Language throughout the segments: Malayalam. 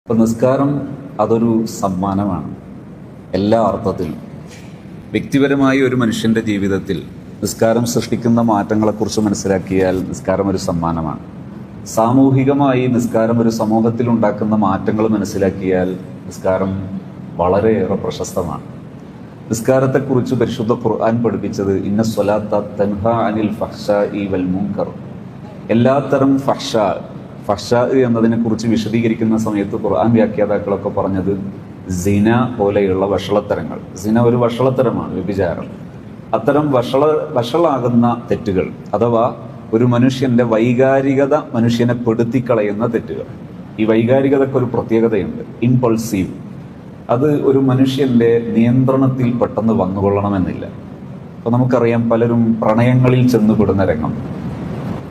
അപ്പം നിസ്കാരം അതൊരു സമ്മാനമാണ് എല്ലാ അർത്ഥത്തിലും. വ്യക്തിപരമായി ഒരു മനുഷ്യൻ്റെ ജീവിതത്തിൽ നിസ്കാരം സൃഷ്ടിക്കുന്ന മാറ്റങ്ങളെക്കുറിച്ച് മനസ്സിലാക്കിയാൽ നിസ്കാരം ഒരു സമ്മാനമാണ്. സാമൂഹികമായി നിസ്കാരം ഒരു സമൂഹത്തിൽ ഉണ്ടാക്കുന്ന മാറ്റങ്ങൾ മനസ്സിലാക്കിയാൽ നിസ്കാരം വളരെയേറെ പ്രശസ്തമാണ്. നിസ്കാരത്തെക്കുറിച്ച് പരിശുദ്ധ ഖുർആൻ പഠിപ്പിച്ചത് ഇന്ന സ്വലാത്ത തൻഹാ അനിൽ ഫഹ്ശാഇ വൽ മുൻകർ. എല്ലാത്തരം ഫഹ്ശാ എന്നതിനെക്കുറിച്ച് വിശദീകരിക്കുന്ന സമയത്ത് ഖുർആൻ വ്യാഖ്യാതാക്കളൊക്കെ പറഞ്ഞത് സിന പോലെയുള്ള വഷളത്തരങ്ങൾ. സിന ഒരു വഷളത്തരമാണ്, വ്യഭിചാരം. അത്തരം വഷളാകുന്ന തെറ്റുകൾ അഥവാ ഒരു മനുഷ്യൻ്റെ വൈകാരികത മനുഷ്യനെ പെടുത്തിക്കളയുന്ന തെറ്റുകൾ. ഈ വൈകാരികതയ്ക്ക് ഒരു പ്രത്യേകതയുണ്ട്, ഇമ്പൾസീവ്. അത് ഒരു മനുഷ്യൻ്റെ നിയന്ത്രണത്തിൽ പെട്ടെന്ന് വന്നുകൊള്ളണമെന്നില്ല. അപ്പോൾ നമുക്കറിയാം, പലരും പ്രണയങ്ങളിൽ ചെന്നുപെടുന്ന രംഗം.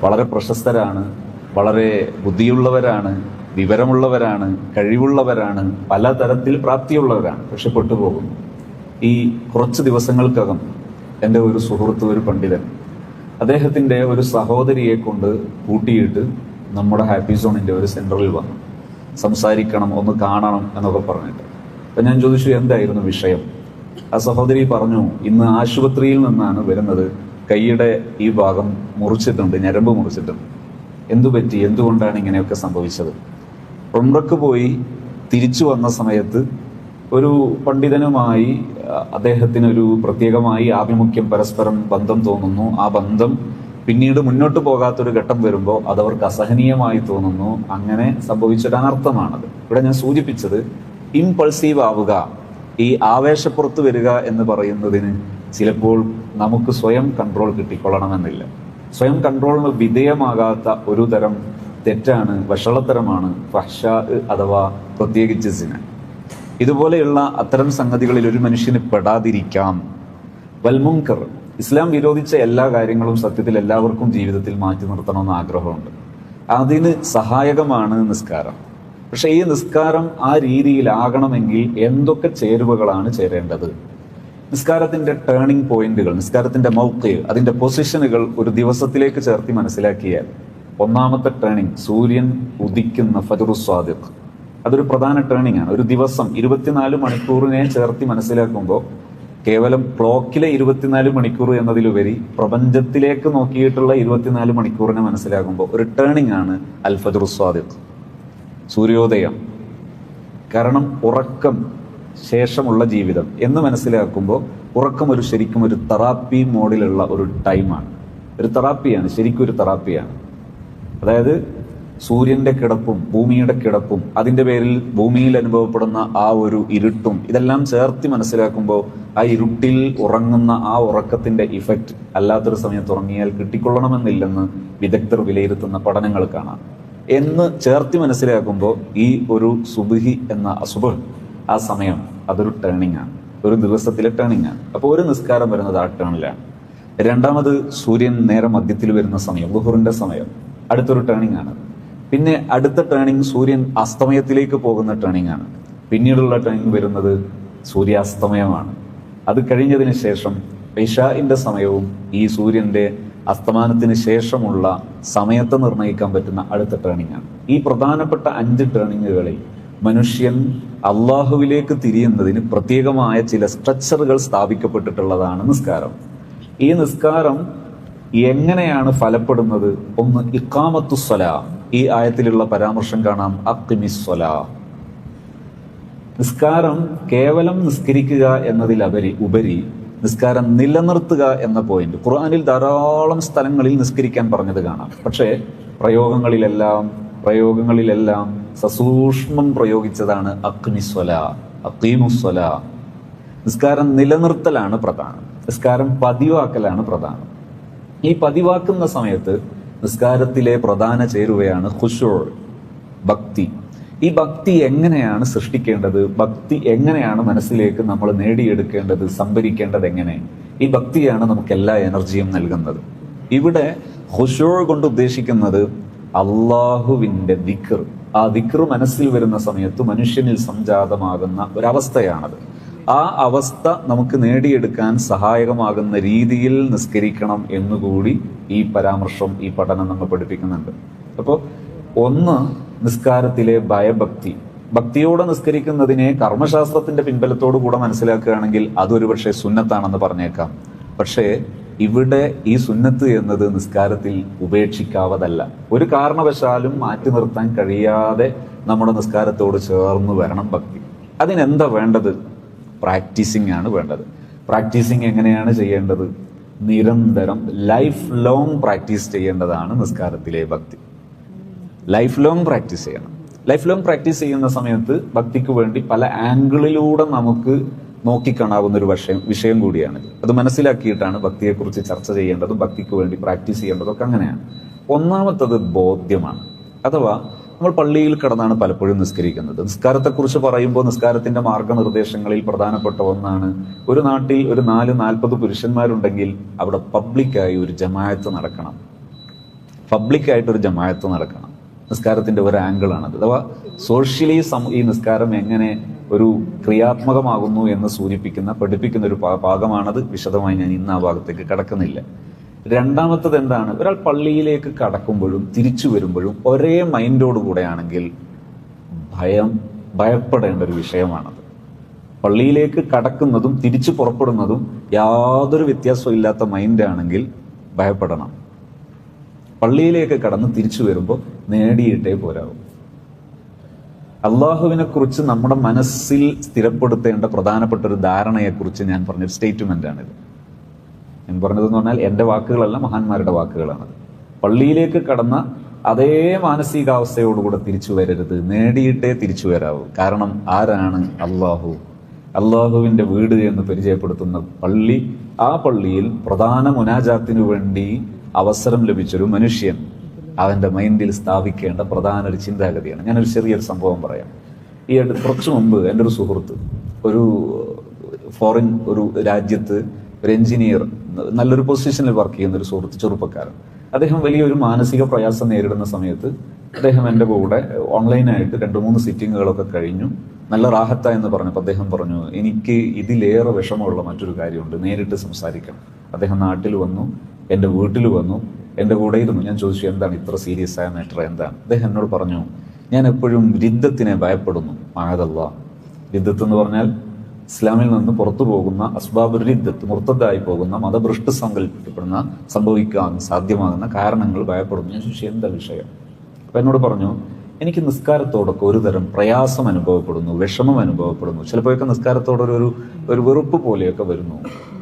വളരെ പ്രശസ്തരാണ്, വളരെ ബുദ്ധിയുള്ളവരാണ്, വിവരമുള്ളവരാണ്, കഴിവുള്ളവരാണ്, പലതരത്തിൽ പ്രാപ്തിയുള്ളവരാണ്, പക്ഷെ പെട്ടുപോകുന്നു. ഈ കുറച്ച് ദിവസങ്ങൾക്കകം എൻ്റെ ഒരു സുഹൃത്ത്, ഒരു പണ്ഡിതൻ, അദ്ദേഹത്തിൻ്റെ ഒരു സഹോദരിയെ കൊണ്ട് കൂട്ടിയിട്ട് നമ്മുടെ ഹാപ്പി സോണിൻ്റെ ഒരു സെൻറ്ററിൽ വന്നു. സംസാരിക്കണം, ഒന്ന് കാണണം എന്നൊക്കെ പറഞ്ഞിട്ട്. അപ്പം ഞാൻ ചോദിച്ചു, എന്തായിരുന്നു വിഷയം? ആ സഹോദരി പറഞ്ഞു, ഇന്ന് ആശുപത്രിയിൽ നിന്നാണ് വരുന്നത്, കൈയുടെ ഈ ഭാഗം മുറിച്ചിട്ടുണ്ട്, ഞരമ്പ് മുറിച്ചിട്ടുണ്ട്. എന്തുപറ്റി, എന്തുകൊണ്ടാണ് ഇങ്ങനെയൊക്കെ സംഭവിച്ചത്? ഉംറക്ക് പോയി തിരിച്ചു വന്ന സമയത്ത് ഒരു പണ്ഡിതനുമായി അദ്ദേഹത്തിനൊരു പ്രത്യേകമായി ആഭിമുഖ്യം, പരസ്പരം ബന്ധം തോന്നുന്നു. ആ ബന്ധം പിന്നീട് മുന്നോട്ട് പോകാത്തൊരു ഘട്ടം വരുമ്പോൾ അതവർക്ക് അസഹനീയമായി തോന്നുന്നു. അങ്ങനെ സംഭവിച്ചൊരു അനർത്ഥമാണത്. ഇവിടെ ഞാൻ സൂചിപ്പിച്ചത് ഇംപൾസീവ് ആവുക, ഈ ആവേശപ്പുറത്ത് വരിക എന്ന് പറയുന്നതിന് ചിലപ്പോൾ നമുക്ക് സ്വയം കൺട്രോൾ കിട്ടിക്കൊള്ളണമെന്നില്ല. സ്വയം കൺട്രോളിന് വിധേയമാകാത്ത ഒരു തരം തെറ്റാണ്, വഷളത്തരമാണ് ഫഹ്ശാ അഥവാ പ്രത്യേകിച്ച് സിന. ഇതുപോലെയുള്ള അത്തരം സംഗതികളിൽ ഒരു മനുഷ്യന് പെടാതിരിക്കാം. വൽമുൻകർ, ഇസ്ലാം വിരോധിച്ച എല്ലാ കാര്യങ്ങളും സത്യത്തിൽ എല്ലാവർക്കും ജീവിതത്തിൽ മാറ്റി നിർത്തണമെന്ന് ആഗ്രഹമുണ്ട്. അതിന് സഹായകമാണ് നിസ്കാരം. പക്ഷെ ഈ നിസ്കാരം ആ രീതിയിലാകണമെങ്കിൽ എന്തൊക്കെ ചേരുവകളാണ് ചേരേണ്ടത്? നിസ്കാരത്തിന്റെ ടേണിംഗ് പോയിന്റുകൾ, നിസ്കാരത്തിന്റെ മൗഖ്, അതിന്റെ പൊസിഷനുകൾ ഒരു ദിവസത്തിലേക്ക് ചേർത്തി മനസ്സിലാക്കിയാൽ, ഒന്നാമത്തെ ടേണിംഗ് സൂര്യൻ ഉദിക്കുന്ന ഫജ്റുസ് സ്വാദിഖ്, അതൊരു പ്രധാന ടേണിംഗ് ആണ്. ഒരു ദിവസം 24 മണിക്കൂറിനെ ചേർത്തി മനസ്സിലാക്കുമ്പോൾ കേവലം ക്ലോക്കിലെ 24 മണിക്കൂർ എന്നതിലുപരി പ്രപഞ്ചത്തിലേക്ക് നോക്കിയിട്ടുള്ള 24 മണിക്കൂറിനെ മനസ്സിലാക്കുമ്പോൾ ഒരു ടേണിംഗ് ആണ് അൽ ഫജ്റുസ് സ്വാദിഖ്, സൂര്യോദയം. കാരണം ഉറക്കം ശേഷമുള്ള ജീവിതം എന്ന് മനസ്സിലാക്കുമ്പോൾ ഉറക്കം ശരിക്കും ഒരു തെറാപ്പി മോഡിലുള്ള ഒരു ടൈമാണ്, ഒരു തെറാപ്പിയാണ്, ശരിക്കും ഒരു തെറാപ്പിയാണ്. അതായത് സൂര്യന്റെ കിടപ്പും ഭൂമിയുടെ കിടപ്പും അതിൻ്റെ പേരിൽ ഭൂമിയിൽ അനുഭവപ്പെടുന്ന ആ ഒരു ഇരുട്ടും ഇതെല്ലാം ചേർത്തി മനസ്സിലാക്കുമ്പോൾ ആ ഇരുട്ടിൽ ഉറങ്ങുന്ന ആ ഉറക്കത്തിന്റെ ഇഫക്റ്റ് അല്ലാത്തൊരു സമയത്ത് ഉറങ്ങിയാൽ കിട്ടിക്കൊള്ളണമെന്നില്ലെന്ന് വിദഗ്ധർ വിലയിരുത്തുന്ന പഠനങ്ങൾ കാണാം. എന്ന് ചേർത്തി മനസ്സിലാക്കുമ്പോൾ ഈ ഒരു സുബ്ഹി എന്ന സുബ്ഹ്, ആ സമയം അതൊരു ടേണിംഗ് ആണ്, ഒരു ദിവസത്തിലെ ടേണിംഗ് ആണ്. അപ്പോൾ ഒരു നിസ്കാരം വരുന്നത് ആ ടേണിലാണ്. രണ്ടാമത് സൂര്യൻ നേരെ മധ്യത്തിൽ വരുന്ന സമയം, ളുഹറിന്റെ സമയം, അടുത്തൊരു ടേണിംഗ് ആണ്. പിന്നെ അടുത്ത ടേണിംഗ് സൂര്യൻ അസ്തമയത്തിലേക്ക് പോകുന്ന ടേണിംഗ് ആണ്. പിന്നീടുള്ള ടേണിംഗ് വരുന്നത് സൂര്യാസ്തമയമാണ്. അത് കഴിഞ്ഞതിന് ശേഷം ഇശാഇന്റെ സമയവും ഈ സൂര്യന്റെ അസ്തമാനത്തിന് ശേഷമുള്ള സമയത്തെ നിർണ്ണയിക്കാൻ പറ്റുന്ന അടുത്ത ടേണിംഗ് ആണ്. ഈ പ്രധാനപ്പെട്ട 5 ടേണിങ്ങുകളിൽ മനുഷ്യൻ അള്ളാഹുവിലേക്ക് തിരിയുന്നതിന് പ്രത്യേകമായ ചില സ്ട്രക്ചറുകൾ സ്ഥാപിക്കപ്പെട്ടിട്ടുള്ളതാണ് നിസ്കാരം. ഈ നിസ്കാരം എങ്ങനെയാണ് ഫലപ്പെടുന്നത്? ഒന്ന്, ഇഖാമത്തുസ്സലാ. ഈ ആയത്തിലുള്ള പരാമർശം കാണാം, അഖിമിസ്സലാ. നിസ്കാരം കേവലം നിസ്കരിക്കുക എന്നതിലുപരി നിസ്കാരം നിലനിർത്തുക എന്ന പോയിന്റ് ഖുർആനിൽ ധാരാളം സ്ഥലങ്ങളിൽ നിസ്കരിക്കാൻ പറഞ്ഞത് കാണാം. പക്ഷേ പ്രയോഗങ്ങളിലെല്ലാം സസൂക്ഷ്മം പ്രയോഗിച്ചതാണ് അഖ്മിസ്സലാ, അഖീമുസ്സലാ. നിസ്കാരം നിലനിർത്തലാണ് പ്രധാനം, നിസ്കാരം പതിവാക്കലാണ് പ്രധാനം. ഈ പതിവാക്കുന്ന സമയത്ത് നിസ്കാരത്തിലെ പ്രധാന ചേരുവയാണ് ഖുശൂ, ഭക്തി. ഈ ഭക്തി എങ്ങനെയാണ് സൃഷ്ടിക്കേണ്ടത്? ഭക്തി എങ്ങനെയാണ് മനസ്സിലേക്ക് നമ്മൾ നേടിയെടുക്കേണ്ടത്, സംഭരിക്കേണ്ടത് എങ്ങനെ? ഈ ഭക്തിയാണ് നമുക്ക് എല്ലാ എനർജിയും നൽകുന്നത്. ഇവിടെ ഖുശൂ കൊണ്ട് ഉദ്ദേശിക്കുന്നത് അള്ളാഹുവിന്റെ ദിക്ർ. ആ ദിക്ർ മനസ്സിൽ വരുന്ന സമയത്ത് മനുഷ്യനിൽ സംജാതമാകുന്ന ഒരവസ്ഥയാണത്. ആ അവസ്ഥ നമുക്ക് നേടിയെടുക്കാൻ സഹായകമാകുന്ന രീതിയിൽ നിസ്കരിക്കണം എന്നുകൂടി ഈ പരാമർശം, ഈ പഠനം നമ്മൾ പഠിപ്പിക്കുന്നുണ്ട്. അപ്പോൾ ഒന്ന്, നിസ്കാരത്തിലെ ഭയഭക്തി, ഭക്തിയോടെ നിസ്കരിക്കുന്നതിനെ കർമ്മശാസ്ത്രത്തിന്റെ പിൻബലത്തോടു കൂടെ മനസ്സിലാക്കുകയാണെങ്കിൽ അതൊരു പക്ഷേ സുന്നത്താണെന്ന് പറഞ്ഞേക്കാം. പക്ഷേ ഇവിടെ ഈ സുന്നത്ത് എന്നത് നിസ്കാരത്തിൽ ഉപേക്ഷിക്കാവതല്ല. ഒരു കാരണവശാലും മാറ്റി നിർത്താൻ കഴിയാതെ നമ്മുടെ നിസ്കാരത്തോട് ചേർന്ന് വരണം ഭക്തി. അതിനെന്താ വേണ്ടത്? പ്രാക്ടീസിങ് ആണ് വേണ്ടത്. പ്രാക്ടീസിങ് എങ്ങനെയാണ് ചെയ്യേണ്ടത്? നിരന്തരം ലൈഫ് ലോങ് പ്രാക്ടീസ് ചെയ്യേണ്ടതാണ് നിസ്കാരത്തിലെ ഭക്തി. ലൈഫ് ലോങ് പ്രാക്ടീസ് ചെയ്യണം. ലൈഫ് ലോങ് പ്രാക്ടീസ് ചെയ്യുന്ന സമയത്ത് ഭക്തിക്ക് വേണ്ടി പല ആംഗിളിലൂടെ നമുക്ക് നോക്കിക്കാണാവുന്ന ഒരു വിഷയം കൂടിയാണ്. അത് മനസ്സിലാക്കിയിട്ടാണ് ഭക്തിയെക്കുറിച്ച് ചർച്ച ചെയ്യേണ്ടതും ഭക്തിക്ക് വേണ്ടി പ്രാക്ടീസ് ചെയ്യേണ്ടതും ഒക്കെ അങ്ങനെയാണ്. ഒന്നാമത്തത് ബോധ്യമാണ്. അഥവാ നമ്മൾ പള്ളിയിൽ കിടന്നാണ് പലപ്പോഴും നിസ്കരിക്കുന്നത്. നിസ്കാരത്തെക്കുറിച്ച് പറയുമ്പോൾ നിസ്കാരത്തിന്റെ മാർഗനിർദ്ദേശങ്ങളിൽ പ്രധാനപ്പെട്ട ഒന്നാണ്, ഒരു നാട്ടിൽ ഒരു 40 പുരുഷന്മാരുണ്ടെങ്കിൽ അവിടെ പബ്ലിക്കായി ഒരു ജമാഅത്ത് നടക്കണം. പബ്ലിക്കായിട്ടൊരു ജമാഅത്ത് നടക്കണം. നിസ്കാരത്തിന്റെ ഒരു ആംഗിളാണത്. അഥവാ സോഷ്യലി ഈ നിസ്കാരം എങ്ങനെ ഒരു ക്രിയാത്മകമാകുന്നു എന്ന് പഠിപ്പിക്കുന്ന ഒരു ഭാഗമാണത്. വിശദമായി ഞാൻ ഇന്ന് ആ ഭാഗത്തേക്ക് കടക്കുന്നില്ല. രണ്ടാമത്തത് എന്താണ്? ഒരാൾ പള്ളിയിലേക്ക് കടക്കുമ്പോഴും തിരിച്ചു വരുമ്പോഴും ഒരേ മൈൻഡോടുകൂടെയാണെങ്കിൽ ഭയപ്പെടേണ്ട ഒരു വിഷയമാണത്. പള്ളിയിലേക്ക് കടക്കുന്നതും തിരിച്ചു പുറപ്പെടുന്നതും യാതൊരു വ്യത്യാസവും ഇല്ലാത്ത മൈൻഡാണെങ്കിൽ ഭയപ്പെടണം. പള്ളിയിലേക്ക് കടന്ന് തിരിച്ചു വരുമ്പോൾ നേടിയിട്ടേ പോരാവും. അള്ളാഹുവിനെ കുറിച്ച് നമ്മുടെ മനസ്സിൽ സ്ഥിരപ്പെടുത്തേണ്ട പ്രധാനപ്പെട്ട ഒരു ധാരണയെക്കുറിച്ച് ഞാൻ പറഞ്ഞൊരു സ്റ്റേറ്റ്മെന്റാണിത്. ഞാൻ പറഞ്ഞതെന്ന് പറഞ്ഞാൽ എൻ്റെ വാക്കുകളല്ല, മഹാന്മാരുടെ വാക്കുകളാണ്. പള്ളിയിലേക്ക് കടന്ന അതേ മാനസികാവസ്ഥയോടുകൂടെ തിരിച്ചു വരരുത്, നേടിയിട്ടേ തിരിച്ചു വരാവൂ. കാരണം ആരാണ്? അള്ളാഹു. അള്ളാഹുവിൻ്റെ വീട് എന്ന് പരിചയപ്പെടുത്തുന്ന പള്ളി. ആ പള്ളിയിൽ പ്രധാന മുനാജാത്തിനു വേണ്ടി അവസരം ലഭിച്ചൊരു മനുഷ്യൻ അവൻ്റെ മൈൻഡിൽ സ്ഥാപിക്കേണ്ട പ്രധാന ഒരു ചിന്താഗതിയാണ്. ഞാനൊരു ചെറിയൊരു സംഭവം പറയാം. കുറച്ചു മുമ്പ് എൻ്റെ ഒരു സുഹൃത്ത് ഒരു ഫോറിൻ ഒരു രാജ്യത്ത് ഒരു എഞ്ചിനീയർ, നല്ലൊരു പൊസിഷനിൽ വർക്ക് ചെയ്യുന്ന ഒരു സുഹൃത്ത്, ചെറുപ്പക്കാരൻ. അദ്ദേഹം വലിയൊരു മാനസിക പ്രയാസം നേരിടുന്ന സമയത്ത് അദ്ദേഹം എൻ്റെ കൂടെ ഓൺലൈനായിട്ട് 2-3 സിറ്റിങ്ങുകളൊക്കെ കഴിഞ്ഞു. നല്ല റാഹത്ത എന്ന് പറഞ്ഞപ്പോൾ അദ്ദേഹം പറഞ്ഞു, എനിക്ക് ഇതിലേറെ വിഷമമുള്ള മറ്റൊരു കാര്യമുണ്ട്, നേരിട്ട് സംസാരിക്കണം. അദ്ദേഹം നാട്ടിൽ വന്നു, എൻ്റെ വീട്ടിൽ വന്നു, എൻ്റെ കൂടെ ഇരുന്നു. ഞാൻ ചോദിച്ചു, എന്താണ് ഇത്ര സീരിയസ് ആയ മാറ്റർ എന്താണ്? അദ്ദേഹം എന്നോട് പറഞ്ഞു, ഞാൻ എപ്പോഴും രിദ്ദത്തിനെ ഭയപ്പെടുന്നു. മഅദല്ലാഹ്. രിദ്ദത്ത് എന്ന് പറഞ്ഞാൽ ഇസ്ലാമിൽ നിന്ന് പുറത്തു പോകുന്ന അസ്ബാബുർ രിദ്ദത്ത്, മുർത്തദ്ദായി പോകുന്ന മതഭ്രഷ്ട് സങ്കല്പിക്കപ്പെടുന്ന സംഭവിക്കാൻ സാധ്യമാകുന്ന കാരണങ്ങൾ ഭയപ്പെടുന്നു. ഞാൻ ചോദിച്ചു, എന്താ വിഷയം? അപ്പം എന്നോട് പറഞ്ഞു, എനിക്ക് നിസ്കാരത്തോടൊക്കെ ഒരു തരം പ്രയാസം അനുഭവപ്പെടുന്നു, വിഷമം അനുഭവപ്പെടുന്നു. ചിലപ്പോഴൊക്കെ നിസ്കാരത്തോടൊരു വെറുപ്പ് പോലെയൊക്കെ വരുന്നു.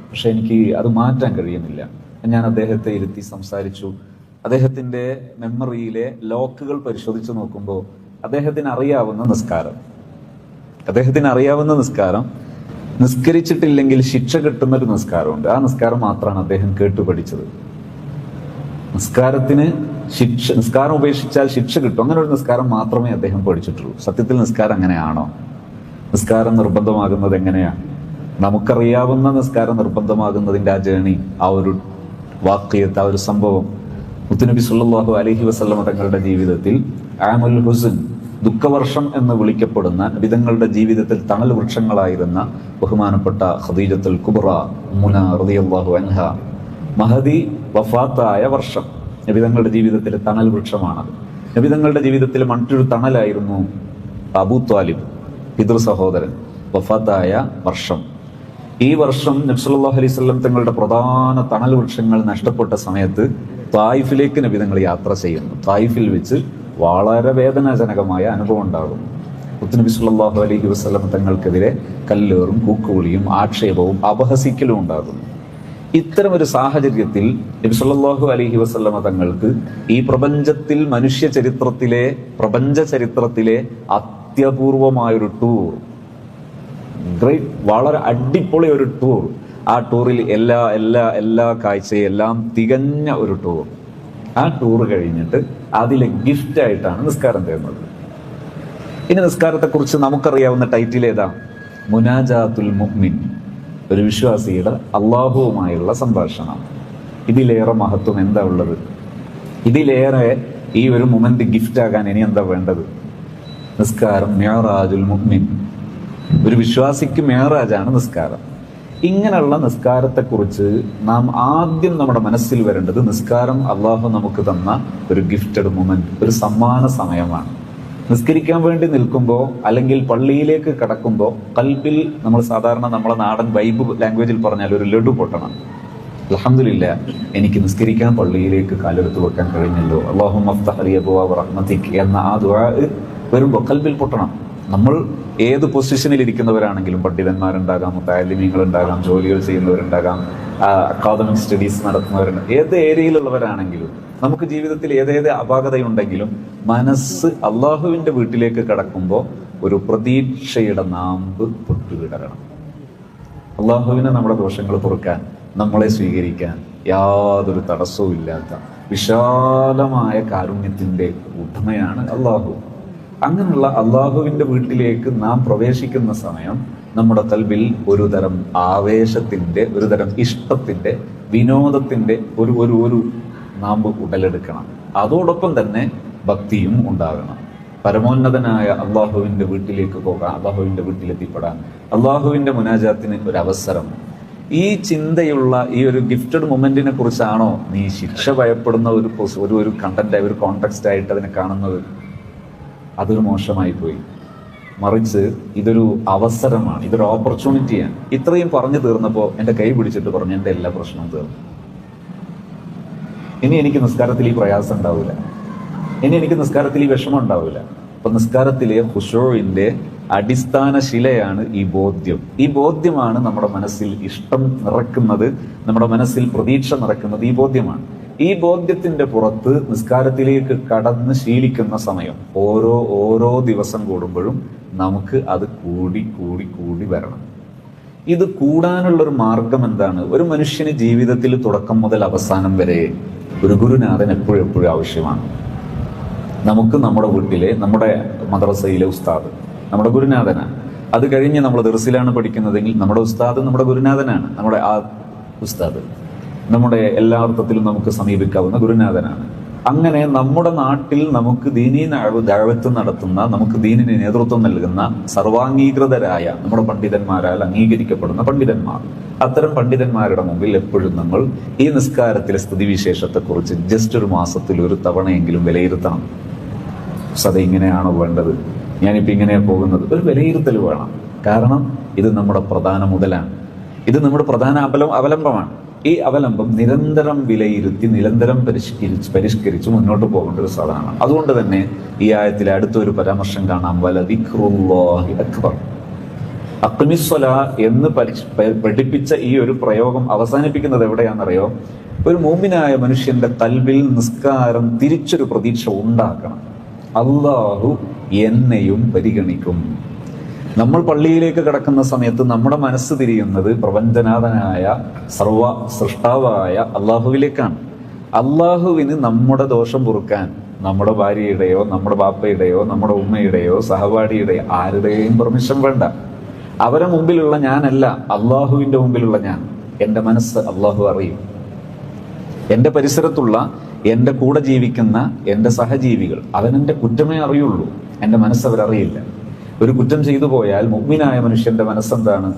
പക്ഷെ എനിക്ക് അത് മാറ്റാൻ കഴിയുന്നില്ല. ഞാൻ അദ്ദേഹത്തെ ഇരുത്തി സംസാരിച്ചു. അദ്ദേഹത്തിൻ്റെ മെമ്മറിയിലെ ലോക്കുകൾ പരിശോധിച്ച് നോക്കുമ്പോൾ അദ്ദേഹത്തിന് അറിയാവുന്ന നിസ്കാരം നിസ്കരിച്ചിട്ടില്ലെങ്കിൽ ശിക്ഷ കിട്ടുന്നൊരു നിസ്കാരമുണ്ട്. ആ നിസ്കാരം മാത്രമാണ് അദ്ദേഹം കേട്ടുപഠിച്ചത്. നിസ്കാരം ഉപേക്ഷിച്ചാൽ ശിക്ഷ കിട്ടും, അങ്ങനെ ഒരു നിസ്കാരം മാത്രമേ അദ്ദേഹം പഠിച്ചിട്ടുള്ളൂ. സത്യത്തിൽ നിസ്കാരം അങ്ങനെയാണോ? നിസ്കാരം നിർബന്ധമാകുന്നത് എങ്ങനെയാണ്? നമുക്കറിയാവുന്ന നിസ്കാരം നിർബന്ധമാകുന്നതിൻ്റെ ആ ജേണി, ആ ഒരു വാക്യത്ത്, ആ ഒരു സംഭവം മുത്തുനബി സല്ലല്ലാഹു അലൈഹി വസല്ലമ തങ്ങളുടെ ജീവിതത്തിൽ ആമുൽ ഹുസ്ൻ, ദുഃഖവർഷം എന്ന് വിളിക്കപ്പെടുന്ന നബിതങ്ങളുടെ ജീവിതത്തിൽ തണൽ വൃക്ഷങ്ങളായിരുന്ന ബഹുമാനപ്പെട്ട ഖദീജത്തുൽ കുബ്ര ഉമ്മുന റളിയല്ലാഹു അൻഹ, മഹദി വഫാത്തായ വർഷം നബിതങ്ങളുടെ ജീവിതത്തിലെ തണൽ വൃക്ഷമാണത്. നബിതങ്ങളുടെ ജീവിതത്തിൽ മറ്റൊരു തണലായിരുന്നു അബൂ ത്വാലിബ്, പിതൃ സഹോദരൻ, വഫാത്തായ വർഷം. ഈ വർഷം നബി സല്ലല്ലാഹു അലൈഹി വസല്ലം തങ്ങളുടെ പ്രധാന തണൽ വൃക്ഷങ്ങൾ നഷ്ടപ്പെട്ട സമയത്ത് തായിഫിലേക്ക് നബിതങ്ങൾ യാത്ര ചെയ്യുന്നു. തായിഫിൽ വെച്ച് വളരെ വേദനാജനകമായ അനുഭവം ഉണ്ടാകുന്നു. മുത്തുനബി സല്ലല്ലാഹു അലൈഹി വസല്ലം തങ്ങൾക്കെതിരെ കല്ലേറും കൂക്കുവിളിയും ആക്ഷേപവും അപഹസിക്കലും ഉണ്ടാകുന്നു. ഇത്തരമൊരു സാഹചര്യത്തിൽ നബി സല്ലല്ലാഹു അലൈഹി വസല്ലമ തങ്ങൾക്ക് ഈ പ്രപഞ്ച ചരിത്രത്തിലെ അത്യപൂർവമായൊരു ടൂർ, വളരെ അടിപൊളി ഒരു ടൂർ, ആ ടൂറിൽ എല്ലാ കാഴ്ചയും എല്ലാം തികഞ്ഞ ഒരു ടൂർ. ആ ടൂർ കഴിഞ്ഞിട്ട് അതിലെ ഗിഫ്റ്റായിട്ടാണ് നിസ്കാരം തരുന്നത്. ഇനി നിസ്കാരത്തെക്കുറിച്ച് നമുക്കറിയാവുന്ന ടൈറ്റിൽ ഏതാ? മുനാജാത്തുൽ മുഅ്മിൻ, ഒരു വിശ്വാസിയുടെ അള്ളാഹുവുമായുള്ള സംഭാഷണം. ഇതിലേറെ മഹത്വം എന്താ ഉള്ളത്? ഇതിലേറെ ഈ ഒരു മൊമെന്റ് ഗിഫ്റ്റ് ആകാൻ ഇനി എന്താ വേണ്ടത്? നിസ്കാരം മിഅ്റാജുൽ മുഅ്മിൻ, ഒരു വിശ്വാസിക്ക് മിഅ്റാജാണ് നിസ്കാരം. ഇങ്ങനെയുള്ള നിസ്കാരത്തെക്കുറിച്ച് നാം ആദ്യം നമ്മുടെ മനസ്സിൽ വരേണ്ടത്, നിസ്കാരം അള്ളാഹു നമുക്ക് തന്ന ഒരു ഗിഫ്റ്റഡ് മൊമെന്റ്, ഒരു സമ്മാന സമയമാണ്. നിസ്കരിക്കാൻ വേണ്ടി നിൽക്കുമ്പോൾ അല്ലെങ്കിൽ പള്ളിയിലേക്ക് കടക്കുമ്പോൾ കൽബിൽ നമ്മൾ സാധാരണ നമ്മളെ നാടൻ വൈബ് ലാംഗ്വേജിൽ പറഞ്ഞാൽ ഒരു ലഡു പൊട്ടണം. അൽഹംദുലില്ലാ, എനിക്ക് നിസ്കരിക്കാൻ പള്ളിയിലേക്ക് കാലെടുത്ത് വെക്കാൻ കഴിഞ്ഞല്ലോ, അല്ലാഹുമ്മ അഫ്തഹ് ലി അബ്വാബ റഹ്മതിക് എന്ന ആ ദുആ വരുമ്പോൾ കൽബിൽ പൊട്ടണം. നമ്മൾ ഏത് പൊസിഷനിൽ ഇരിക്കുന്നവരാണെങ്കിലും, പണ്ഡിതന്മാരുണ്ടാകാം, മുതഅല്ലിമീങ്ങളുണ്ടാകാം, ജോലികൾ ചെയ്യുന്നവരുണ്ടാകാം, അക്കാദമിക് സ്റ്റഡീസ് നടത്തുന്നവരുണ്ട്, ഏത് ഏരിയയിലുള്ളവരാണെങ്കിലും നമുക്ക് ജീവിതത്തിൽ ഏതേത് അപാകതയുണ്ടെങ്കിലും മനസ്സ് അള്ളാഹുവിൻ്റെ വീട്ടിലേക്ക് കടക്കുമ്പോൾ ഒരു പ്രതീക്ഷയുടെ നാമ്പ് പൊട്ടുവിടരണം. അള്ളാഹുവിനെ നമ്മുടെ ദോഷങ്ങൾ പൊറുക്കാൻ, നമ്മളെ സ്വീകരിക്കാൻ യാതൊരു തടസ്സവും ഇല്ലാത്ത വിശാലമായ കാരുണ്യത്തിൻ്റെ ഉടമയാണ് അള്ളാഹു. അങ്ങനെയുള്ള അള്ളാഹുവിൻ്റെ വീട്ടിലേക്ക് നാം പ്രവേശിക്കുന്ന സമയം നമ്മുടെ കൽബിൽ ഒരു തരം ആവേശത്തിൻ്റെ, ഒരു തരം ഇഷ്ടത്തിൻ്റെ, വിനോദത്തിൻ്റെ ഒരു നാമ്പ് ഉടലെടുക്കണം. അതോടൊപ്പം തന്നെ ഭക്തിയും ഉണ്ടാകണം. പരമോന്നതനായ അള്ളാഹുവിൻ്റെ വീട്ടിലേക്ക് പോകാൻ, അള്ളാഹുവിൻ്റെ വീട്ടിലെത്തിപ്പെടാൻ, അള്ളാഹുവിൻ്റെ മുനാജാത്തിന് ഒരു അവസരം. ഈ ചിന്തയുള്ള ഈ ഒരു ഗിഫ്റ്റഡ് മൊമെന്റിനെ കുറിച്ചാണോ നീ ശിക്ഷ ഭയപ്പെടുന്ന ഒരു കണ്ടന്റ്, ഒരു കോണ്ടെക്സ്റ്റ് ആയിട്ട് അതിനെ കാണുന്നത്? അതൊരു മോശമായി പോയി. മറിച്ച് ഇതൊരു അവസരമാണ്, ഇതൊരു ഓപ്പർച്യൂണിറ്റിയാണ്. ഇത്രയും പറഞ്ഞു തീർന്നപ്പോൾ എൻ്റെ കൈ പിടിച്ചിട്ട് പറഞ്ഞു, എൻ്റെ എല്ലാ പ്രശ്നവും തീർന്നു. ഇനി എനിക്ക് നിസ്കാരത്തിൽ ഈ പ്രയാസം ഉണ്ടാവില്ല, ഇനി എനിക്ക് നിസ്കാരത്തിൽ ഈ വിഷമം ഉണ്ടാവില്ല. അപ്പൊ നിസ്കാരത്തിലെ ഖുശൂഇന്റെ അടിസ്ഥാന ശിലയാണ് ഈ ബോധ്യം. ഈ ബോധ്യമാണ് നമ്മുടെ മനസ്സിൽ ഇഷ്ടം നിറക്കുന്നത്, നമ്മുടെ മനസ്സിൽ പ്രതീക്ഷ നിറക്കുന്നത് ഈ ബോധ്യമാണ്. ഈ ബോധ്യത്തിന്റെ പുറത്ത് നിസ്കാരത്തിലേക്ക് കടന്ന് ശീലിക്കുന്ന സമയം ഓരോ ദിവസം കൂടുമ്പോഴും നമുക്ക് അത് കൂടി വരണം. ഇത് കൂടാനുള്ളൊരു മാർഗം എന്താണ്? ഒരു മനുഷ്യന് ജീവിതത്തിൽ തുടക്കം മുതൽ അവസാനം വരെ ഒരു ഗുരുനാഥൻ എപ്പോഴും ആവശ്യമാണ്. നമുക്ക് നമ്മുടെ വീട്ടിലെ, നമ്മുടെ മദ്രസയിലെ ഉസ്താദ് നമ്മുടെ ഗുരുനാഥനാണ്. അത് കഴിഞ്ഞ് നമ്മൾ ദർസിലാണ് പഠിക്കുന്നതെങ്കിൽ നമ്മുടെ ഉസ്താദ് നമ്മുടെ ഗുരുനാഥനാണ്. നമ്മുടെ ആ ഉസ്താദ് നമ്മുടെ എല്ലാ അർത്ഥത്തിലും നമുക്ക് സമീപിക്കാവുന്ന ഗുരുനാഥനാണ്. അങ്ങനെ നമ്മുടെ നാട്ടിൽ നമുക്ക് ദീനീ ദഅവത്ത് നടത്തുന്ന, നമുക്ക് ദീനിന് നേതൃത്വം നൽകുന്ന സർവാംഗീകൃതരായ നമ്മുടെ പണ്ഡിതന്മാരാൽ അംഗീകരിക്കപ്പെടുന്ന പണ്ഡിതന്മാർ, അത്തരം പണ്ഡിതന്മാരുടെ മുമ്പിൽ എപ്പോഴും നമ്മൾ ഈ നിസ്കാരത്തിലെ സ്ഥിതിവിശേഷത്തെക്കുറിച്ച് ജസ്റ്റ് ഒരു മാസത്തിൽ ഒരു തവണയെങ്കിലും വിലയിരുത്തണം. അത് ഇങ്ങനെയാണോ വേണ്ടത്, ഞാനിപ്പോൾ ഇങ്ങനെയാണ് പോകുന്നത്, ഒരു വിലയിരുത്തൽ വേണം. കാരണം ഇത് നമ്മുടെ പ്രധാന മുതലാണ്, ഇത് നമ്മുടെ പ്രധാന അവലംബമാണ്. ഈ അവലംബം നിരന്തരം വിലയിരുത്തി, നിരന്തരം പരിഷ്കരിച്ച് മുന്നോട്ട് പോകേണ്ട ഒരു സാധനമാണ്. അതുകൊണ്ട് തന്നെ ഈ ആയത്തിലെ അടുത്തൊരു പരാമർശം കാണാം, വലദിക്റുല്ലാഹി അക്ബർ. അഖ്മിസ്സലാ എന്ന് പഠിപ്പിച്ച ഈ ഒരു പ്രയോഗം അവസാനിപ്പിക്കുന്നത് എവിടെയാണെന്നറിയോ? ഒരു മുഅ്മിനായ മനുഷ്യന്റെ ഖൽബിൽ നിസ്കാരം തിരിച്ചൊരു പ്രതീക്ഷ ഉണ്ടാക്കണം. അല്ലാഹു എന്നെയും പരിഗണിക്കും. നമ്മൾ പള്ളിയിലേക്ക് കടക്കുന്ന സമയത്ത് നമ്മുടെ മനസ്സ് തിരിയുന്നത് പ്രപഞ്ചനാഥനായ സർവ സൃഷ്ടാവായ അള്ളാഹുവിലേക്കാണ്. അള്ളാഹുവിന് നമ്മുടെ ദോഷം പൊറുക്കാൻ നമ്മുടെ ഭാര്യയുടെയോ നമ്മുടെ ബാപ്പയുടെയോ നമ്മുടെ ഉമ്മയുടെയോ സഹപാഠിയുടെയോ ആരുടെയും പെർമിഷൻ വേണ്ട. അവരെ മുമ്പിലുള്ള ഞാനല്ല, അള്ളാഹുവിൻ്റെ മുമ്പിലുള്ള ഞാൻ. എൻ്റെ മനസ്സ് അള്ളാഹു അറിയും. എൻ്റെ പരിസരത്തുള്ള, എൻ്റെ കൂടെ ജീവിക്കുന്ന എൻ്റെ സഹജീവികൾ, അവനെൻ്റെ കുറ്റമേ അറിയുള്ളൂ, എൻ്റെ മനസ്സ് അവരറിയില്ല. ഒരു കുറ്റം ചെയ്തു പോയാൽ മുഅ്മിനായ മനുഷ്യന്റെ മനസ്സെന്താണ്?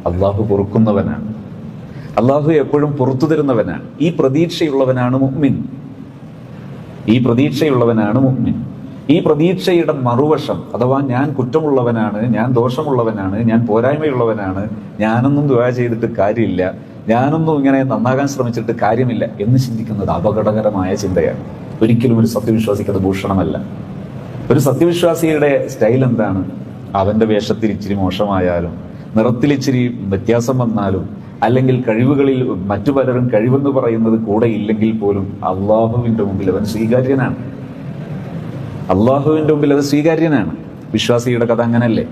അള്ളാഹു പൊറുക്കുന്നവനാണ്, അള്ളാഹു എപ്പോഴും പുറത്തു തരുന്നവനാണ്. ഈ പ്രതീക്ഷയുള്ളവനാണ് മുഅ്മിൻ. ഈ പ്രതീക്ഷയുടെ മറുവശം, അഥവാ ഞാൻ കുറ്റമുള്ളവനാണ്, ഞാൻ ദോഷമുള്ളവനാണ്, ഞാൻ പോരായ്മയുള്ളവനാണ്, ഞാനൊന്നും ദുആ ചെയ്തിട്ട് കാര്യമില്ല, ഞാനൊന്നും ഇങ്ങനെ നന്നാകാൻ ശ്രമിച്ചിട്ട് കാര്യമില്ല എന്ന് ചിന്തിക്കുന്നത് അപകടകരമായ ചിന്തയാണ്. ഒരിക്കലും ഒരു സത്യവിശ്വാസിക്ക് അത് ഭൂഷണമല്ല. ഒരു സത്യവിശ്വാസിയുടെ സ്റ്റൈൽ എന്താണ്? അവന്റെ വേഷത്തിൽ ഇച്ചിരി മോശമായാലും, നിറത്തിൽ ഇച്ചിരി വ്യത്യാസം വന്നാലും, അല്ലെങ്കിൽ കഴിവുകളിൽ മറ്റു പലരും കഴിവെന്ന് പറയുന്നത് കൂടെ ഇല്ലെങ്കിൽ പോലും അള്ളാഹുവിന്റെ മുമ്പിൽ അവൻ സ്വീകാര്യനാണ്. വിശ്വാസിയുടെ കഥ അങ്ങനല്ലേ?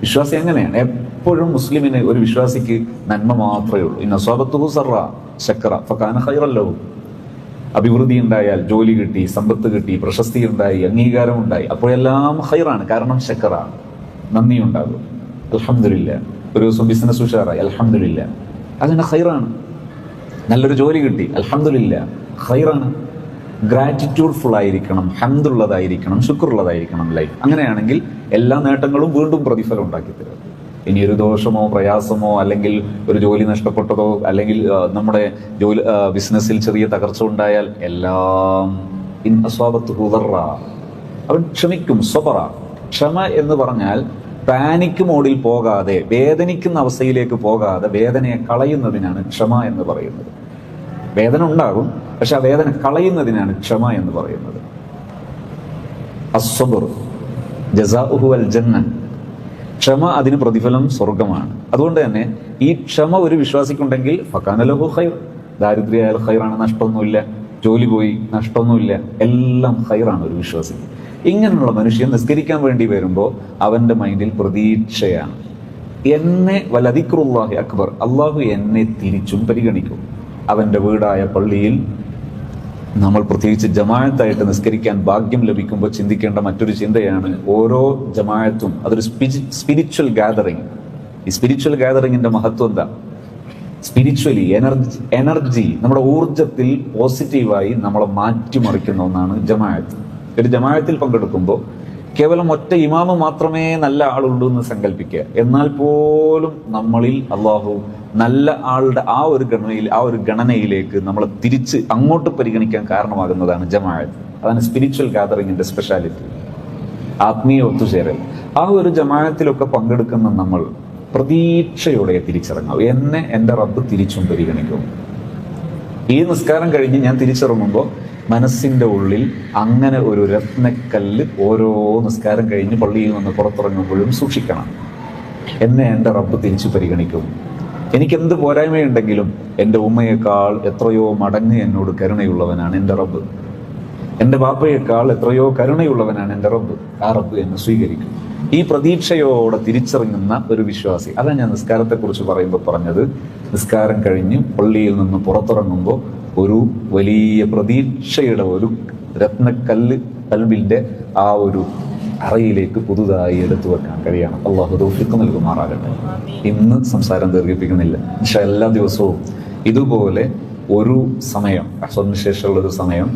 വിശ്വാസി അങ്ങനെയാണ്. എപ്പോഴും മുസ്ലിമിന്, ഒരു വിശ്വാസിക്ക് നന്മ മാത്രമേ ഉള്ളൂ. ഇന്ന സ്വബത്തുഹു സർറ ശക്ര ഫകാന ഖൈറൻ ലഹു. അഭിവൃദ്ധി ഉണ്ടായാൽ, ജോലി കിട്ടി, സമ്പത്ത് കിട്ടി, പ്രശസ്തി ഉണ്ടായി, അംഗീകാരം ഉണ്ടായി, അപ്പോഴെല്ലാം ഖൈറാണ്. കാരണം ശക്റാണ്, നന്ദി ഉണ്ടാകും. അൽഹംദുലില്ലാ. ഒരു ദിവസം ബിസിനസ് ഉഷാറായി, അൽഹംദുലില്ലാ, അതിന് ഖൈറാണ്. നല്ലൊരു ജോലി കിട്ടി, അൽഹംദുലില്ലാ, ഖൈറാണ്. ഗ്രാറ്റിറ്റ്യൂഡ് ഫുൾ ആയിരിക്കണം, ഹംദുള്ളതായിരിക്കണം, ശുക്റുള്ളതായിരിക്കണം ലൈഫ്. അങ്ങനെയാണെങ്കിൽ എല്ലാ നേട്ടങ്ങളും വീണ്ടും പ്രതിഫലം ഉണ്ടാക്കി തരും. ഇനിയൊരു ദോഷമോ പ്രയാസമോ അല്ലെങ്കിൽ ഒരു ജോലി നഷ്ടപ്പെട്ടതോ അല്ലെങ്കിൽ നമ്മുടെ ബിസിനസ്സിൽ ചെറിയ തകർച്ച ഉണ്ടായാൽ എല്ലാം ഇൻ അസ്വാബത്തുഹു ദർറ, അവൻ ക്ഷമിക്കും. സ്വബറ, ക്ഷമ എന്ന് പറഞ്ഞാൽ പാനിക് മോഡിൽ പോകാതെ, വേദനിക്കുന്ന അവസ്ഥയിലേക്ക് പോകാതെ വേദനയെ കളയുന്നതിനാണ് ക്ഷമ എന്ന് പറയുന്നത്. വേദന ഉണ്ടാകും, പക്ഷെ ആ വേദന കളയുന്നതിനാണ് ക്ഷമ എന്ന് പറയുന്നത്. അസ്സബ്ർ ജസാഉഹു അൽ ജന്ന, ക്ഷമ അതിന് പ്രതിഫലം സ്വർഗമാണ്. അതുകൊണ്ട് തന്നെ ഈ ക്ഷമ ഒരു വിശ്വാസിക്കുണ്ടെങ്കിൽ ഫകാന ലഹു ഖൈർ, ദാരിദ്ര്യായാൽ ഖൈറാണ്, നഷ്ടമൊന്നുമില്ല, ജോലി പോയി നഷ്ടമൊന്നുമില്ല, എല്ലാം ഖൈറാണ് ഒരു വിശ്വാസിക്ക്. ഇങ്ങനെയുള്ള മനുഷ്യൻ നിസ്കരിക്കാൻ വേണ്ടി വരുമ്പോൾ അവന്റെ മൈൻഡിൽ പ്രതീക്ഷയാണ്. എന്നെ വലദിക്റുല്ലാഹി അക്ബർ, അള്ളാഹു എന്നെ തിരിച്ചും പരിഗണിക്കും. അവന്റെ വീടായ പള്ളിയിൽ നമ്മൾ പ്രത്യേകിച്ച് ജമാഅത്തായിട്ട് നിസ്കരിക്കാൻ ഭാഗ്യം ലഭിക്കുമ്പോൾ ചിന്തിക്കേണ്ട മറ്റൊരു ചിന്തയാണ്, ഓരോ ജമാഅത്തും അതൊരു സ്പിരിച്വൽ ഗാദറിങ്. ഈ സ്പിരിച്വൽ ഗാദറിങ്ങിന്റെ മഹത്വം എന്താ? സ്പിരിച്വലി എനർജി നമ്മുടെ ഊർജത്തിൽ പോസിറ്റീവായി നമ്മളെ മാറ്റിമറിക്കുന്ന ഒന്നാണ് ജമാഅത്ത്. ഒരു ജമാഅത്തിൽ പങ്കെടുക്കുമ്പോൾ കേവലം ഒറ്റ ഇമാമ് മാത്രമേ നല്ല ആളുള്ളൂ എന്ന് സങ്കല്പിക്കുക. എന്നാൽ പോലും നമ്മളിൽ അള്ളാഹു നല്ല ആളുടെ ആ ഒരു ഗണനയിലേക്ക് നമ്മളെ തിരിച്ച് അങ്ങോട്ട് പരിഗണിക്കാൻ കാരണമാകുന്നതാണ് ജമാഅത്ത്. അതാണ് സ്പിരിച്വൽ ഗാദറിങ്ങിന്റെ സ്പെഷ്യാലിറ്റി, ആത്മീയ ഒത്തുചേരൽ. ആ ഒരു ജമാഅത്തിലൊക്കെ പങ്കെടുക്കുന്ന നമ്മൾ പ്രതീക്ഷയോടെ തിരിച്ചിറങ്ങാം. എന്നെ എൻ്റെ റബ്ബ് തിരിച്ചും പരിഗണിക്കും. ഈ നിസ്കാരം കഴിഞ്ഞ് ഞാൻ തിരിച്ചിറങ്ങുമ്പോൾ മനസ്സിന്റെ ഉള്ളിൽ അങ്ങനെ ഒരു രത്നക്കല്ല് ഓരോ നിസ്കാരം കഴിഞ്ഞ് പള്ളിയിൽ നിന്ന് പുറത്തിറങ്ങുമ്പോഴും സൂക്ഷിക്കണം. എന്നെ എൻ്റെ റബ്ബ് തിരിച്ചു പരിഗണിക്കും. എനിക്കെന്ത് പോരായ്മയുണ്ടെങ്കിലും എൻ്റെ ഉമ്മയേക്കാൾ എത്രയോ മടങ്ങ് എന്നോട് കരുണയുള്ളവനാണ് എൻ്റെ റബ്ബ്. എൻ്റെ ബാപ്പയേക്കാൾ എത്രയോ കരുണയുള്ളവനാണ് എൻ്റെ റബ്ബ്. ആ റബ്ബ് എന്നെ സ്വീകരിക്കും. ഈ പ്രതീക്ഷയോടെ തിരിച്ചിറങ്ങുന്ന ഒരു വിശ്വാസി, അതാണ് ഞാൻ നിസ്കാരത്തെക്കുറിച്ച് പറയുമ്പോൾ പറഞ്ഞത്. നിസ്കാരം കഴിഞ്ഞ് പള്ളിയിൽ നിന്ന് പുറത്തിറങ്ങുമ്പോൾ ഒരു വലിയ പ്രതീക്ഷയുടെ ഒരു രത്നക്കല്ല് കൽബിന്റെ ആ ഒരു അറയിലേക്ക് പുതുതായി എടുത്തു വെക്കാൻ കഴിയണം. അള്ളാഹു തൗഫീഖ് നൽകുമാറാകട്ടെ. ഇന്ന് സംസാരം ദീർഘിപ്പിക്കുന്നില്ല. പക്ഷെ എല്ലാ ദിവസവും ഇതുപോലെ ഒരു സമയം, അസറിന് ശേഷമുള്ള ഒരു സമയം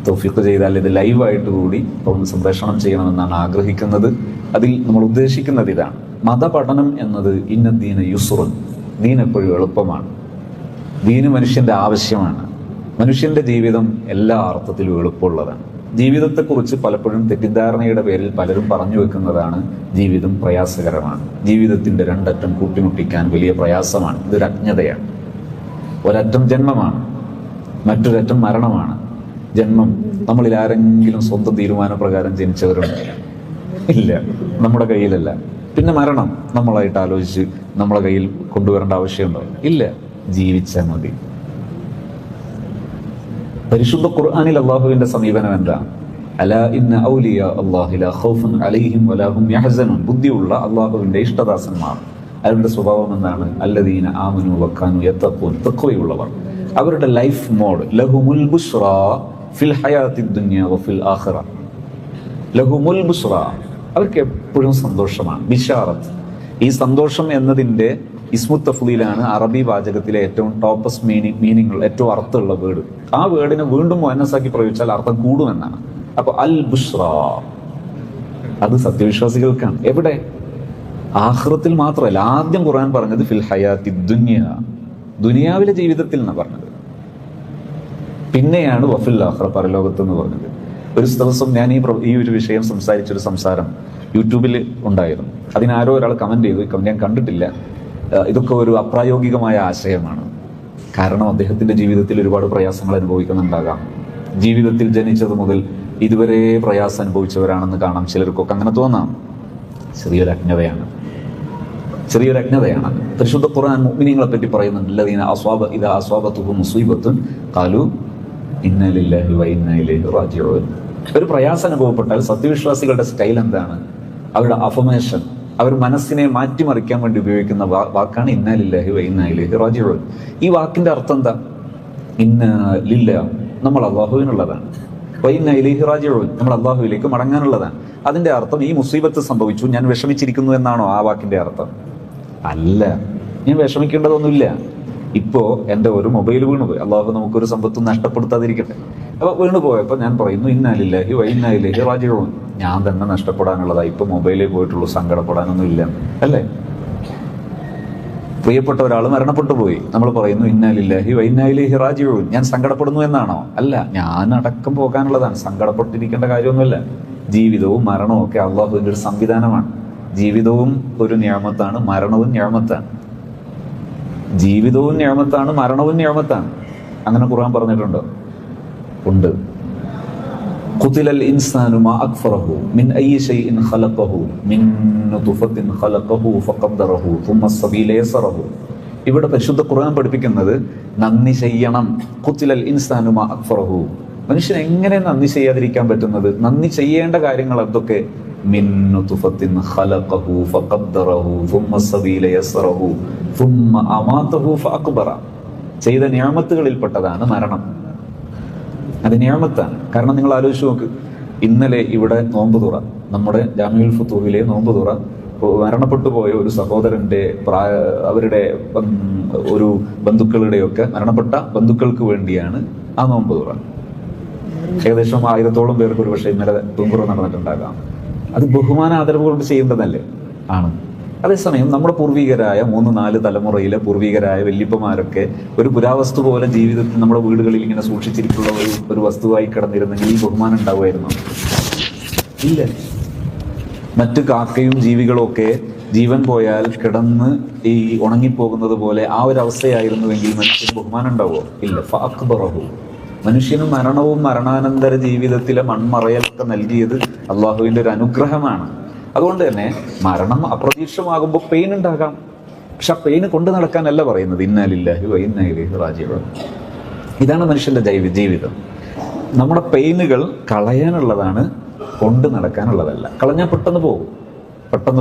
തൗഫീഖ് ചെയ്താൽ ഇത് ലൈവായിട്ട് കൂടി സംപ്രേഷണം ചെയ്യണമെന്നാണ് ആഗ്രഹിക്കുന്നത്. അതിൽ നമ്മൾ ഉദ്ദേശിക്കുന്നത് ഇതാണ്: മതപഠനം എന്നത് ഇന്ന ദീന യുസ്റുൻ, ദീൻ എപ്പോഴും എളുപ്പമാണ്. ദീന് മനുഷ്യന്റെ ആവശ്യമാണ്. മനുഷ്യന്റെ ജീവിതം എല്ലാ അർത്ഥത്തിലും എളുപ്പമുള്ളതാണ്. ജീവിതത്തെക്കുറിച്ച് പലപ്പോഴും തെറ്റിദ്ധാരണയുടെ പേരിൽ പലരും പറഞ്ഞു വെക്കുന്നതാണ് ജീവിതം പ്രയാസകരമാണ്, ജീവിതത്തിന്റെ രണ്ടറ്റം കൂട്ടിമുട്ടിക്കാൻ വലിയ പ്രയാസമാണ്. ഇതൊരു അജ്ഞതയാണ്. ഒരറ്റം ജന്മമാണ്, മറ്റൊരറ്റം മരണമാണ്. ജന്മം, നമ്മളിൽ ആരെങ്കിലും സ്വന്തം തീരുമാനപ്രകാരം ജനിച്ചവരുണ്ട്? ഇല്ല, നമ്മുടെ കയ്യിലല്ല. പിന്നെ മരണം നമ്മളായിട്ട് ആലോചിച്ച് നമ്മളെ കയ്യിൽ കൊണ്ടുവരേണ്ട ആവശ്യമുണ്ടോ? ഇല്ല, ജീവിച്ചാൽ മതി. പരിശുദ്ധ ഖുർആനിൽ അള്ളാഹുവിന്റെ സമീപനം എന്താ? അലാ ഇന്ന ഔലിയാ അല്ലാഹി ലാ ഖൗഫുൻ അലൈഹിം വലാ ഹും യഹ്സനൂൻ. ബുദ്ധിയുള്ള അള്ളാഹുവിന്റെ ഇഷ്ടദാസന്മാർ, അവരുടെ സ്വഭാവം എന്താണ്? അല്ലദീന ആമനു വകാനു യത്തഖൂൻ, തഖ്വയുള്ളവർ. അവരുടെ ലൈഫ് മോഡ് ലഹുമുൽ ബുശ്റാ ഫിൽ ഹയാത്തിദ് ദുനിയ വഫിൽ ആഖിറ. ലഹുമുൽ ബുശ്റാ, അവർക്ക് എപ്പോഴും സന്തോഷമാണ്. ബിഷാറത്ത്, ഈ സന്തോഷം എന്നതിന്റെ ഇസ്മു തഫ്ളീലാണ് അറബി വാചകത്തിലെ ഏറ്റവും ടോപ്പസ്റ്റ് മീനിങ്, ഏറ്റവും അർത്ഥമുള്ള വേർഡ്. ആ വേർഡിനെ വീണ്ടും മുഅന്നസാക്കി പ്രയോഗിച്ചാൽ അർത്ഥം കൂടുമെന്നാണ്. അപ്പൊ അൽ ബുശ്റാ അത് സത്യവിശ്വാസികൾക്കാണ്. എവിടെ? ആഖിറത്തിൽ മാത്രമല്ല. ആദ്യം ഖുർആൻ പറഞ്ഞത് ഫിൽ ഹയാത്തി ദുനിയ, ദുനിയാവിലെ ജീവിതത്തിൽ എന്നാണ് പറഞ്ഞത്. പിന്നെയാണ് വഫിൽ ആഖിറ, പരലോകത്ത് എന്ന് പറഞ്ഞത്. ഒരു ദിവസം ഞാൻ ഈ ഒരു വിഷയം സംസാരിച്ചൊരു സംസാരം യൂട്യൂബിൽ ഉണ്ടായിരുന്നു. അതിനാരോ ഒരാൾ കമന്റ് ചെയ്തു, ഞാൻ കണ്ടിട്ടില്ല, ഇതൊക്കെ ഒരു അപ്രായോഗികമായ ആശയമാണ്. കാരണം അദ്ദേഹത്തിന്റെ ജീവിതത്തിൽ ഒരുപാട് പ്രയാസങ്ങൾ അനുഭവിക്കുന്നുണ്ടാകാം. ജീവിതത്തിൽ ജനിച്ചത് മുതൽ ഇതുവരെ പ്രയാസം അനുഭവിച്ചവരാണെന്ന് കാണാം. ചിലർക്കൊക്കെ അങ്ങനെ തോന്നാം. ചെറിയൊരു അജ്ഞതയാണ്. പരിശുദ്ധ ഖുർആൻ മുഅ്മിനീങ്ങളെ പറ്റി പറയുന്നുണ്ട്. അല്ലദീന ഇദാ അസ്വാബത്തുഹും മുസീബത്തുൻ ഖാലു ഇന്നാ ലില്ലാഹി വ ഇന്നാ ഇലൈഹി റാജിഊൻ. ഒരു പ്രയാസം അനുഭവപ്പെട്ടാൽ സത്യവിശ്വാസികളുടെ സ്റ്റൈൽ എന്താണ്? അവരുടെ അഫർമേഷൻ, അവർ മനസ്സിനെ മാറ്റിമറിക്കാൻ വേണ്ടി ഉപയോഗിക്കുന്ന വാക്കാണ് ഇന്നാ ലില്ലാഹി വ ഇന്നാ ഇലൈഹി റാജിഊൻ. ഈ വാക്കിന്റെ അർത്ഥം എന്താ? ഇന്നാ ലില്ലാഹ്, നമ്മൾ അല്ലാഹുവിനുള്ളതാണ്. വ ഇന്നാ ഇലൈഹി റാജിഊൻ, നമ്മൾ അല്ലാഹുവിലേക്ക് മടങ്ങാനുള്ളതാണ്. അതിന്റെ അർത്ഥം ഈ മുസീബത്ത് സംഭവിച്ചു, ഞാൻ വിഷമിച്ചിരിക്കുന്നു എന്നാണോ ആ വാക്കിന്റെ അർത്ഥം? അല്ല, ഞാൻ വിഷമിക്കേണ്ടതൊന്നുമില്ല. ഇപ്പോ എൻ്റെ ഒരു മൊബൈൽ വീണുപോയി, അള്ളാഹു നമുക്കൊരു സമ്പത്തും നഷ്ടപ്പെടുത്താതിരിക്കട്ടെ. അപ്പൊ വീണുപോയപ്പോ ഞാൻ പറയുന്നു ഇന്നാ ലില്ലാഹി വ ഇന്നാ ഇലൈഹി റാജിഊൻ. ഞാൻ തന്നെ നഷ്ടപ്പെടാനുള്ളതാ, ഇപ്പൊ മൊബൈലിൽ പോയിട്ടുള്ളൂ, സങ്കടപ്പെടാനൊന്നും ഇല്ല, അല്ലേ? പ്രിയപ്പെട്ട ഒരാൾ മരണപ്പെട്ടു പോയി, നമ്മൾ പറയുന്നു ഇന്നാ ലില്ലാഹി വ ഇന്നാ ഇലൈഹി റാജിഊൻ. ഞാൻ സങ്കടപ്പെടുന്നു എന്നാണോ? അല്ല, ഞാൻ അടക്കം പോകാനുള്ളതാണ്. സങ്കടപ്പെട്ടിരിക്കേണ്ട കാര്യമൊന്നുമില്ല. ജീവിതവും മരണവും ഒക്കെ അള്ളാഹുവിൻ്റെ ഒരു സംവിധാനമാണ്. ജീവിതവും ഒരു നിഅമത്താണ്, മരണവും നിഅമത്താണ്. ജീവിതവും നിഅമത്താണ്, മരണവും നിഅമത്താണ്. അങ്ങനെ ഖുർആൻ പറഞ്ഞിട്ടുണ്ടോ? ഉണ്ട്. ഖുതിലൽ ഇൻസാനു മാ അക്ഫറഹു മിൻ അയ്യി ശൈഇൻ ഖലഖഹു മിൻ നുത്ഫത്തിൻ ഖലഖഹു ഫഖദ്ദറഹു സുമ്മ സബീല യസറഹു. ഇവിടെ പരിശുദ്ധ ഖുർആൻ പഠിപ്പിക്കുന്നത് നന്ദി ചെയ്യണം. ഖുതിലൽ ഇൻസാനു മാ അക്ഫറഹു. മനുഷ്യൻ എങ്ങനെ നന്ദി ചെയ്യാതിരിക്കാൻ പറ്റുന്നത്? നന്ദി ചെയ്യേണ്ട കാര്യങ്ങൾ എന്തൊക്കെ? മിൻ നുത്ഫത്തിൻ ഖലഖഹു ഫഖദ്ദറഹു സുമ്മ സബീല യസറഹു സുമ്മ അമാതഹു ഫഅഖ്ബറ. ചെയ്ത നിഅമത്തുകളിൽപ്പെട്ടതാണ് മരണം. അത് നിഅമത്താണ്. കാരണം നിങ്ങൾ ആലോചിച്ച് നോക്ക്, ഇന്നലെ ഇവിടെ നോമ്പ് തുറ, നമ്മുടെ ജാമിഉൽ ഫുതൂഹിലെ നോമ്പ് തുറ, മരണപ്പെട്ടു പോയ ഒരു സഹോദരന്റെ അവരുടെ ഒരു ബന്ധുക്കളുടെയൊക്കെ മരണപ്പെട്ട ബന്ധുക്കൾക്ക് വേണ്ടിയാണ് ആ നോമ്പ് തുറ. ഏകദേശം 1000-ഓളം പേർക്ക് ഒരു പക്ഷേ ഇന്നലെ നോമ്പ് തുറ നടന്നിട്ടുണ്ടാകാം. അത് ബഹുമാന ആദരവ് കൊണ്ട് ചെയ്യേണ്ടതല്ലേ? ആണ്. അതേസമയം നമ്മുടെ പൂർവികരായ 3-4 തലമുറയിലെ പൂർവികരായ വല്യപ്പമാരൊക്കെ ഒരു പുരാവസ്തു പോലെ ജീവിതത്തിൽ നമ്മുടെ വീടുകളിൽ ഇങ്ങനെ സൂക്ഷിച്ചിരിക്കുന്ന ഒരു വസ്തുവായി കിടന്നിരുന്നെങ്കിൽ ഈ ബഹുമാനം ഉണ്ടാവുമായിരുന്നു? ഇല്ല. മറ്റു കാക്കയും ജീവികളും ഒക്കെ ജീവൻ പോയാൽ കിടന്ന് ഈ ഉണങ്ങിപ്പോകുന്നത് പോലെ ആ ഒരു അവസ്ഥയായിരുന്നുവെങ്കിൽ മനുഷ്യന് ബഹുമാനം ഉണ്ടാവുമോ? ഇല്ല. ഫഅഖ്ബറഹു. മനുഷ്യന് മരണവും മരണാനന്തര ജീവിതത്തിലെ മൺമറയലൊക്കെ നൽകിയത് അള്ളാഹുവിൻ്റെ ഒരു അനുഗ്രഹമാണ്. അതുകൊണ്ട് തന്നെ മരണം അപ്രതീക്ഷിതമാകുമ്പോൾ പെയിൻ ഉണ്ടാകാം. പക്ഷെ ആ പെയിന് കൊണ്ട് നടക്കാനല്ല പറയുന്നത് ഇന്നാ ലില്ലാഹി വ ഇന്നാ ഇലൈഹി റാജിഊൻ. ഇതാണ് മനുഷ്യന്റെ ജീവിതം. നമ്മുടെ പെയിനുകൾ കളയാനുള്ളതാണ്, കൊണ്ട് നടക്കാനുള്ളതല്ല. കളഞ്ഞാൽ പെട്ടെന്ന്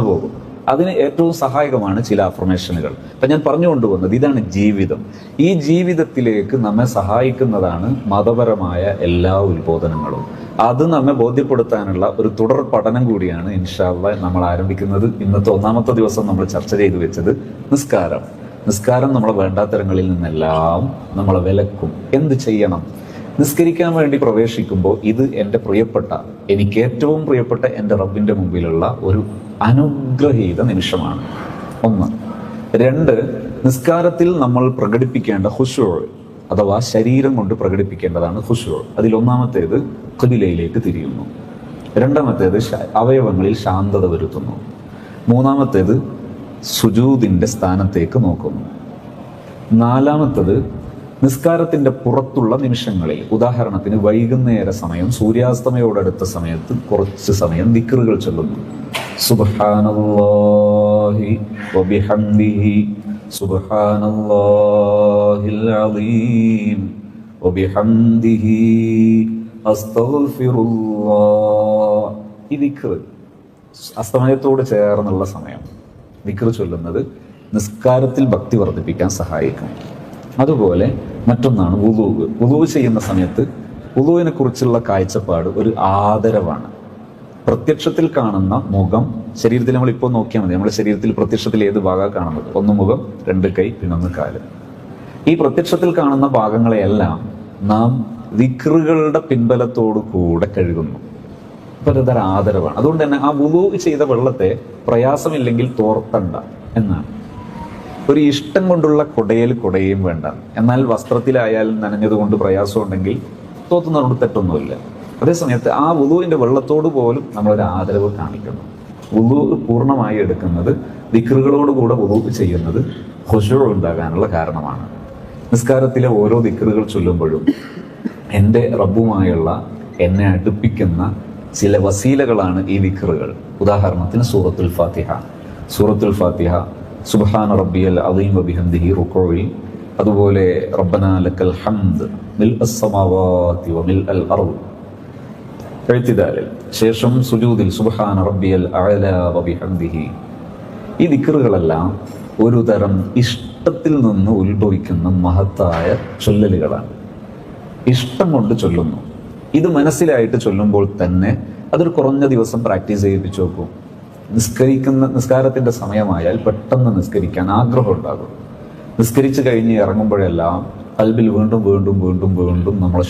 പോകും. അതിന് ഏറ്റവും സഹായകമാണ് ചില അഫർമേഷനുകൾ. അപ്പം ഞാൻ പറഞ്ഞു കൊണ്ടുപോകുന്നത് ഇതാണ് ജീവിതം. ഈ ജീവിതത്തിലേക്ക് നമ്മെ സഹായിക്കുന്നതാണ് മതപരമായ എല്ലാ ഉത്ബോധനങ്ങളും. അത് നമ്മെ ബോധ്യപ്പെടുത്താനുള്ള ഒരു തുടർ പഠനം കൂടിയാണ് ഇൻഷാ അല്ലാഹ് നമ്മൾ ആരംഭിക്കുന്നത്. ഇന്നത്തെ 1-ാമത്തെ ദിവസം നമ്മൾ ചർച്ച ചെയ്തു വെച്ചത് നിസ്കാരം നമ്മളെ വേണ്ടാത്തരങ്ങളിൽ നിന്നെല്ലാം നമ്മളെ വിലക്കും. എന്ത് ചെയ്യണം? നിസ്കരിക്കാൻ വേണ്ടി പ്രവേശിക്കുമ്പോൾ ഇത് എൻ്റെ എനിക്ക് ഏറ്റവും പ്രിയപ്പെട്ട എൻ്റെ റബ്ബിൻ്റെ മുമ്പിലുള്ള ഒരു അനുഗ്രഹീത നിമിഷമാണ്. 1. 2, നിസ്കാരത്തിൽ നമ്മൾ പ്രകടിപ്പിക്കേണ്ട ഖുശൂ, അഥവാ ശരീരം കൊണ്ട് പ്രകടിപ്പിക്കേണ്ടതാണ് ഖുശൂ. അതിൽ 1-ാമത്തേത് ഖിബിലയിലേക്ക് തിരിയുന്നു. 2-ാമത്തേത് അവയവങ്ങളിൽ ശാന്തത വരുത്തുന്നു. 3-ാമത്തേത് സുജൂദിന്റെ സ്ഥാനത്തേക്ക് നോക്കുന്നു. 4-ാമത്തേത് നിസ്കാരത്തിന്റെ പുറത്തുള്ള നിമിഷങ്ങളിൽ, ഉദാഹരണത്തിന് വൈകുന്നേര സമയം, സൂര്യാസ്തമയോടടുത്ത സമയത്ത് കുറച്ച് സമയം ദിക്റുകൾ ചൊല്ലുന്നു. സുബ്ഹാനല്ലാഹി വബിഹംദിഹി സുബ്ഹാനല്ലാഹിൽ അലീം വബിഹംദിഹി അസ്തഗ്ഫിറുല്ലാഹ്. ഈ ദിക്ർ അസ്തമയത്തോട് ചേർന്നുള്ള സമയം ദിക്ർ ചൊല്ലുന്നത് നിസ്കാരത്തിൽ ഭക്തി വർദ്ധിപ്പിക്കാൻ സഹായിക്കും. അതുപോലെ മറ്റൊന്നാണ് വുളൂ ചെയ്യുന്ന സമയത്ത് വുളൂവിനെ കുറിച്ചുള്ള കാഴ്ചപ്പാട് ഒരു ആദരവാണ്. പ്രത്യക്ഷത്തിൽ കാണുന്ന മുഖം, ശരീരത്തിൽ നമ്മളിപ്പോൾ നോക്കിയാൽ മതി, നമ്മുടെ ശരീരത്തിൽ പ്രത്യക്ഷത്തിൽ ഏത് ഭാഗമാണ് കാണുന്നത്? 1 മുഖം, 2 കൈ, പിന്നെ 1 കാല്. ഈ പ്രത്യക്ഷത്തിൽ കാണുന്ന ഭാഗങ്ങളെയെല്ലാം നാം ദിക്റുകളുടെ പിൻബലത്തോടു കൂടെ കഴുകുന്നു. അപ്പോൾ ഇതൊരു ആദരവാണ്. അതുകൊണ്ട് തന്നെ ആ വുളൂ ചെയ്ത വെള്ളത്തെ പ്രയാസമില്ലെങ്കിൽ തോർത്തണ്ട എന്നാണ്. ഒരു ഇഷ്ടം കൊണ്ടുള്ള കുടയും വേണ്ട. എന്നാൽ വസ്ത്രത്തിലായാൽ നനഞ്ഞതുകൊണ്ട് പ്രയാസമുണ്ടെങ്കിൽ തോത്തുന്നതുകൊണ്ട് തെറ്റൊന്നുമില്ല. അതേസമയത്ത് ആ വുളുവിൻ്റെ വെള്ളത്തോട് പോലും നമ്മളൊരു ആദരവ് കാണിക്കണം. വുളു പൂർണ്ണമായി എടുക്കുന്നത്, ദിക്റുകളോടുകൂടെ വുളു ചെയ്യുന്നത് ഖുശൂ ഉണ്ടാകാനുള്ള കാരണമാണ്. നിസ്കാരത്തിലെ ഓരോ ദിക്റുകൾ ചൊല്ലുമ്പോഴും എൻ്റെ റബ്ബുമായുള്ള എന്നെ അടുപ്പിക്കുന്ന ചില വസീലകളാണ് ഈ ദിക്റുകൾ. ഉദാഹരണത്തിന് സൂറത്തുൽ ഫാത്തിഹ സുബ്ഹാന റബ്ബിയൽ അദീം വബിഹംദിഹി റുകൂഇൽ, അതുപോലെ റബ്ബനാ ലക്കൽ ഹംദ് മിൽഅസ് സമാവാതി വമിൽഅൽ അർദ് ഇഅ്തിദാലിൽ, ശേഷം സുജൂദിൽ സുബ്ഹാന റബ്ബിയൽ അഅലാ വബിഹംദിഹി. ഈ ദിക്റുകളെല്ലാം ഒരു തരം ഇഷ്ടത്തിൽ നിന്ന് ഉത്ഭവിക്കുന്ന മഹത്തായ ചൊല്ലലുകളാണ്. ഇഷ്ടം കൊണ്ട് ചൊല്ലുന്നു. ഇത് മനസ്സിലായിട്ട് ചൊല്ലുമ്പോൾ തന്നെ അതൊരു കുറഞ്ഞ ദിവസം പ്രാക്ടീസ് ചെയ്യിപ്പിച്ചു നോക്കും. നിസ്കാരത്തിന്റെ സമയമായാൽ പെട്ടെന്ന് നിസ്കരിക്കാൻ ആഗ്രഹം ഉണ്ടാകും. നിസ്കരിച്ചു കഴിഞ്ഞ് ഇറങ്ങുമ്പോഴെല്ലാം കൽബിൽ വീണ്ടും നമ്മളെ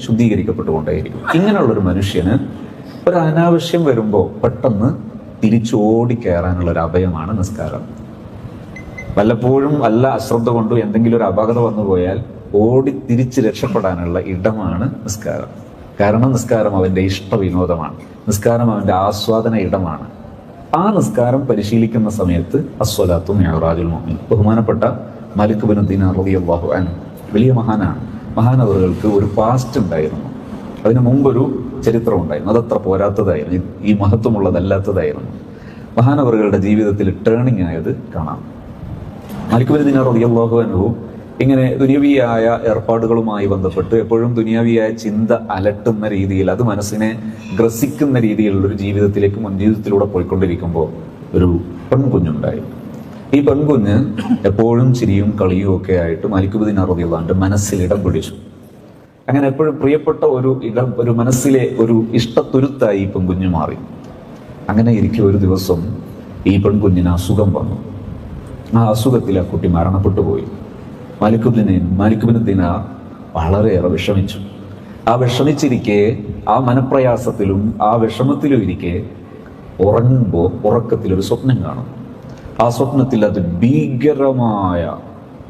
ശുദ്ധീകരിക്കപ്പെട്ടുകൊണ്ടേയിരിക്കും. ഇങ്ങനെയുള്ളൊരു മനുഷ്യന് ഒരു അനാവശ്യം വരുമ്പോൾ പെട്ടെന്ന് തിരിച്ചോടി കയറാനുള്ളൊരു അഭയമാണ് നിസ്കാരം. വല്ലപ്പോഴും അശ്രദ്ധ കൊണ്ടോ എന്തെങ്കിലും ഒരു അപകടം വന്നു പോയാൽ ഓടി തിരിച്ച് രക്ഷപ്പെടാനുള്ള ഇടമാണ് നിസ്കാരം. കാരണം നിസ്കാരം അവന്റെ ഇഷ്ടവിനോദമാണ്, നിസ്കാരം അവന്റെ ആസ്വാദന ഇടമാണ്. ആ നിസ്കാരം പരിശീലിക്കുന്ന സമയത്ത് അസ്വലാത്തു മിഅ്റാജുൽ മുഅ്മിൻ. ബഹുമാനപ്പെട്ട മാലിക് ബിൻ ദീനാർ റളിയല്ലാഹു അൻഹു വലിയ മഹാനാണ്. മഹാനവറുകൾക്ക് ഒരു പാസ്റ്റ് ഉണ്ടായിരുന്നു, അതിനു മുമ്പൊരു ചരിത്രം ഉണ്ടായിരുന്നു. അതത്ര പോരാത്തതായിരുന്നു, ഈ മഹത്വമുള്ളതല്ലാത്തതായിരുന്നു. മഹാനവറുകളുടെ ജീവിതത്തിൽ ടേണിംഗ് ആയത് കാണാം. മാലിക് ബിൻ ദീനാർ റളിയല്ലാഹു അൻഹു ഇങ്ങനെ ദുനിയവിയായ ഏർപ്പാടുകളുമായി ബന്ധപ്പെട്ട് എപ്പോഴും ദുനിയാവിയായ ചിന്ത അലട്ടുന്ന രീതിയിൽ, അത് മനസ്സിനെ ഗ്രസിക്കുന്ന രീതിയിലുള്ള ഒരു ജീവിതത്തിലേക്ക് മുൻജീവിതത്തിലൂടെ പോയിക്കൊണ്ടിരിക്കുമ്പോൾ ഒരു പെൺകുഞ്ഞുണ്ടായി. ഈ പെൺകുഞ്ഞ് എപ്പോഴും ചിരിയും കളിയും ഒക്കെ ആയിട്ട് മാലിക് ബിൻ ദീനാർ റളിയല്ലാഹു അൻഹു മനസ്സിൽ ഇടം പിടിച്ചു. അങ്ങനെ എപ്പോഴും പ്രിയപ്പെട്ട ഒരു മനസ്സിലെ ഒരു ഇഷ്ടത്തുരുത്തായി ഈ പെൺകുഞ്ഞ് മാറി. അങ്ങനെ ഇരിക്കെ ഒരു ദിവസം ഈ പെൺകുഞ്ഞിന് അസുഖം വന്നു. ആ അസുഖത്തിൽ ആ കുട്ടി മരണപ്പെട്ടു പോയി. മാലിക് ബിൻ ദീനാർ വളരെയേറെ വിഷമിച്ചു. ആ വിഷമിച്ചിരിക്കെ, ആ മനപ്രയാസത്തിലും ആ വിഷമത്തിലും ഇരിക്കെ ഉറങ്ങുമ്പോൾ ഉറക്കത്തിലൊരു സ്വപ്നം കാണും. ആ സ്വപ്നത്തിൽ അത് ഭീകരമായ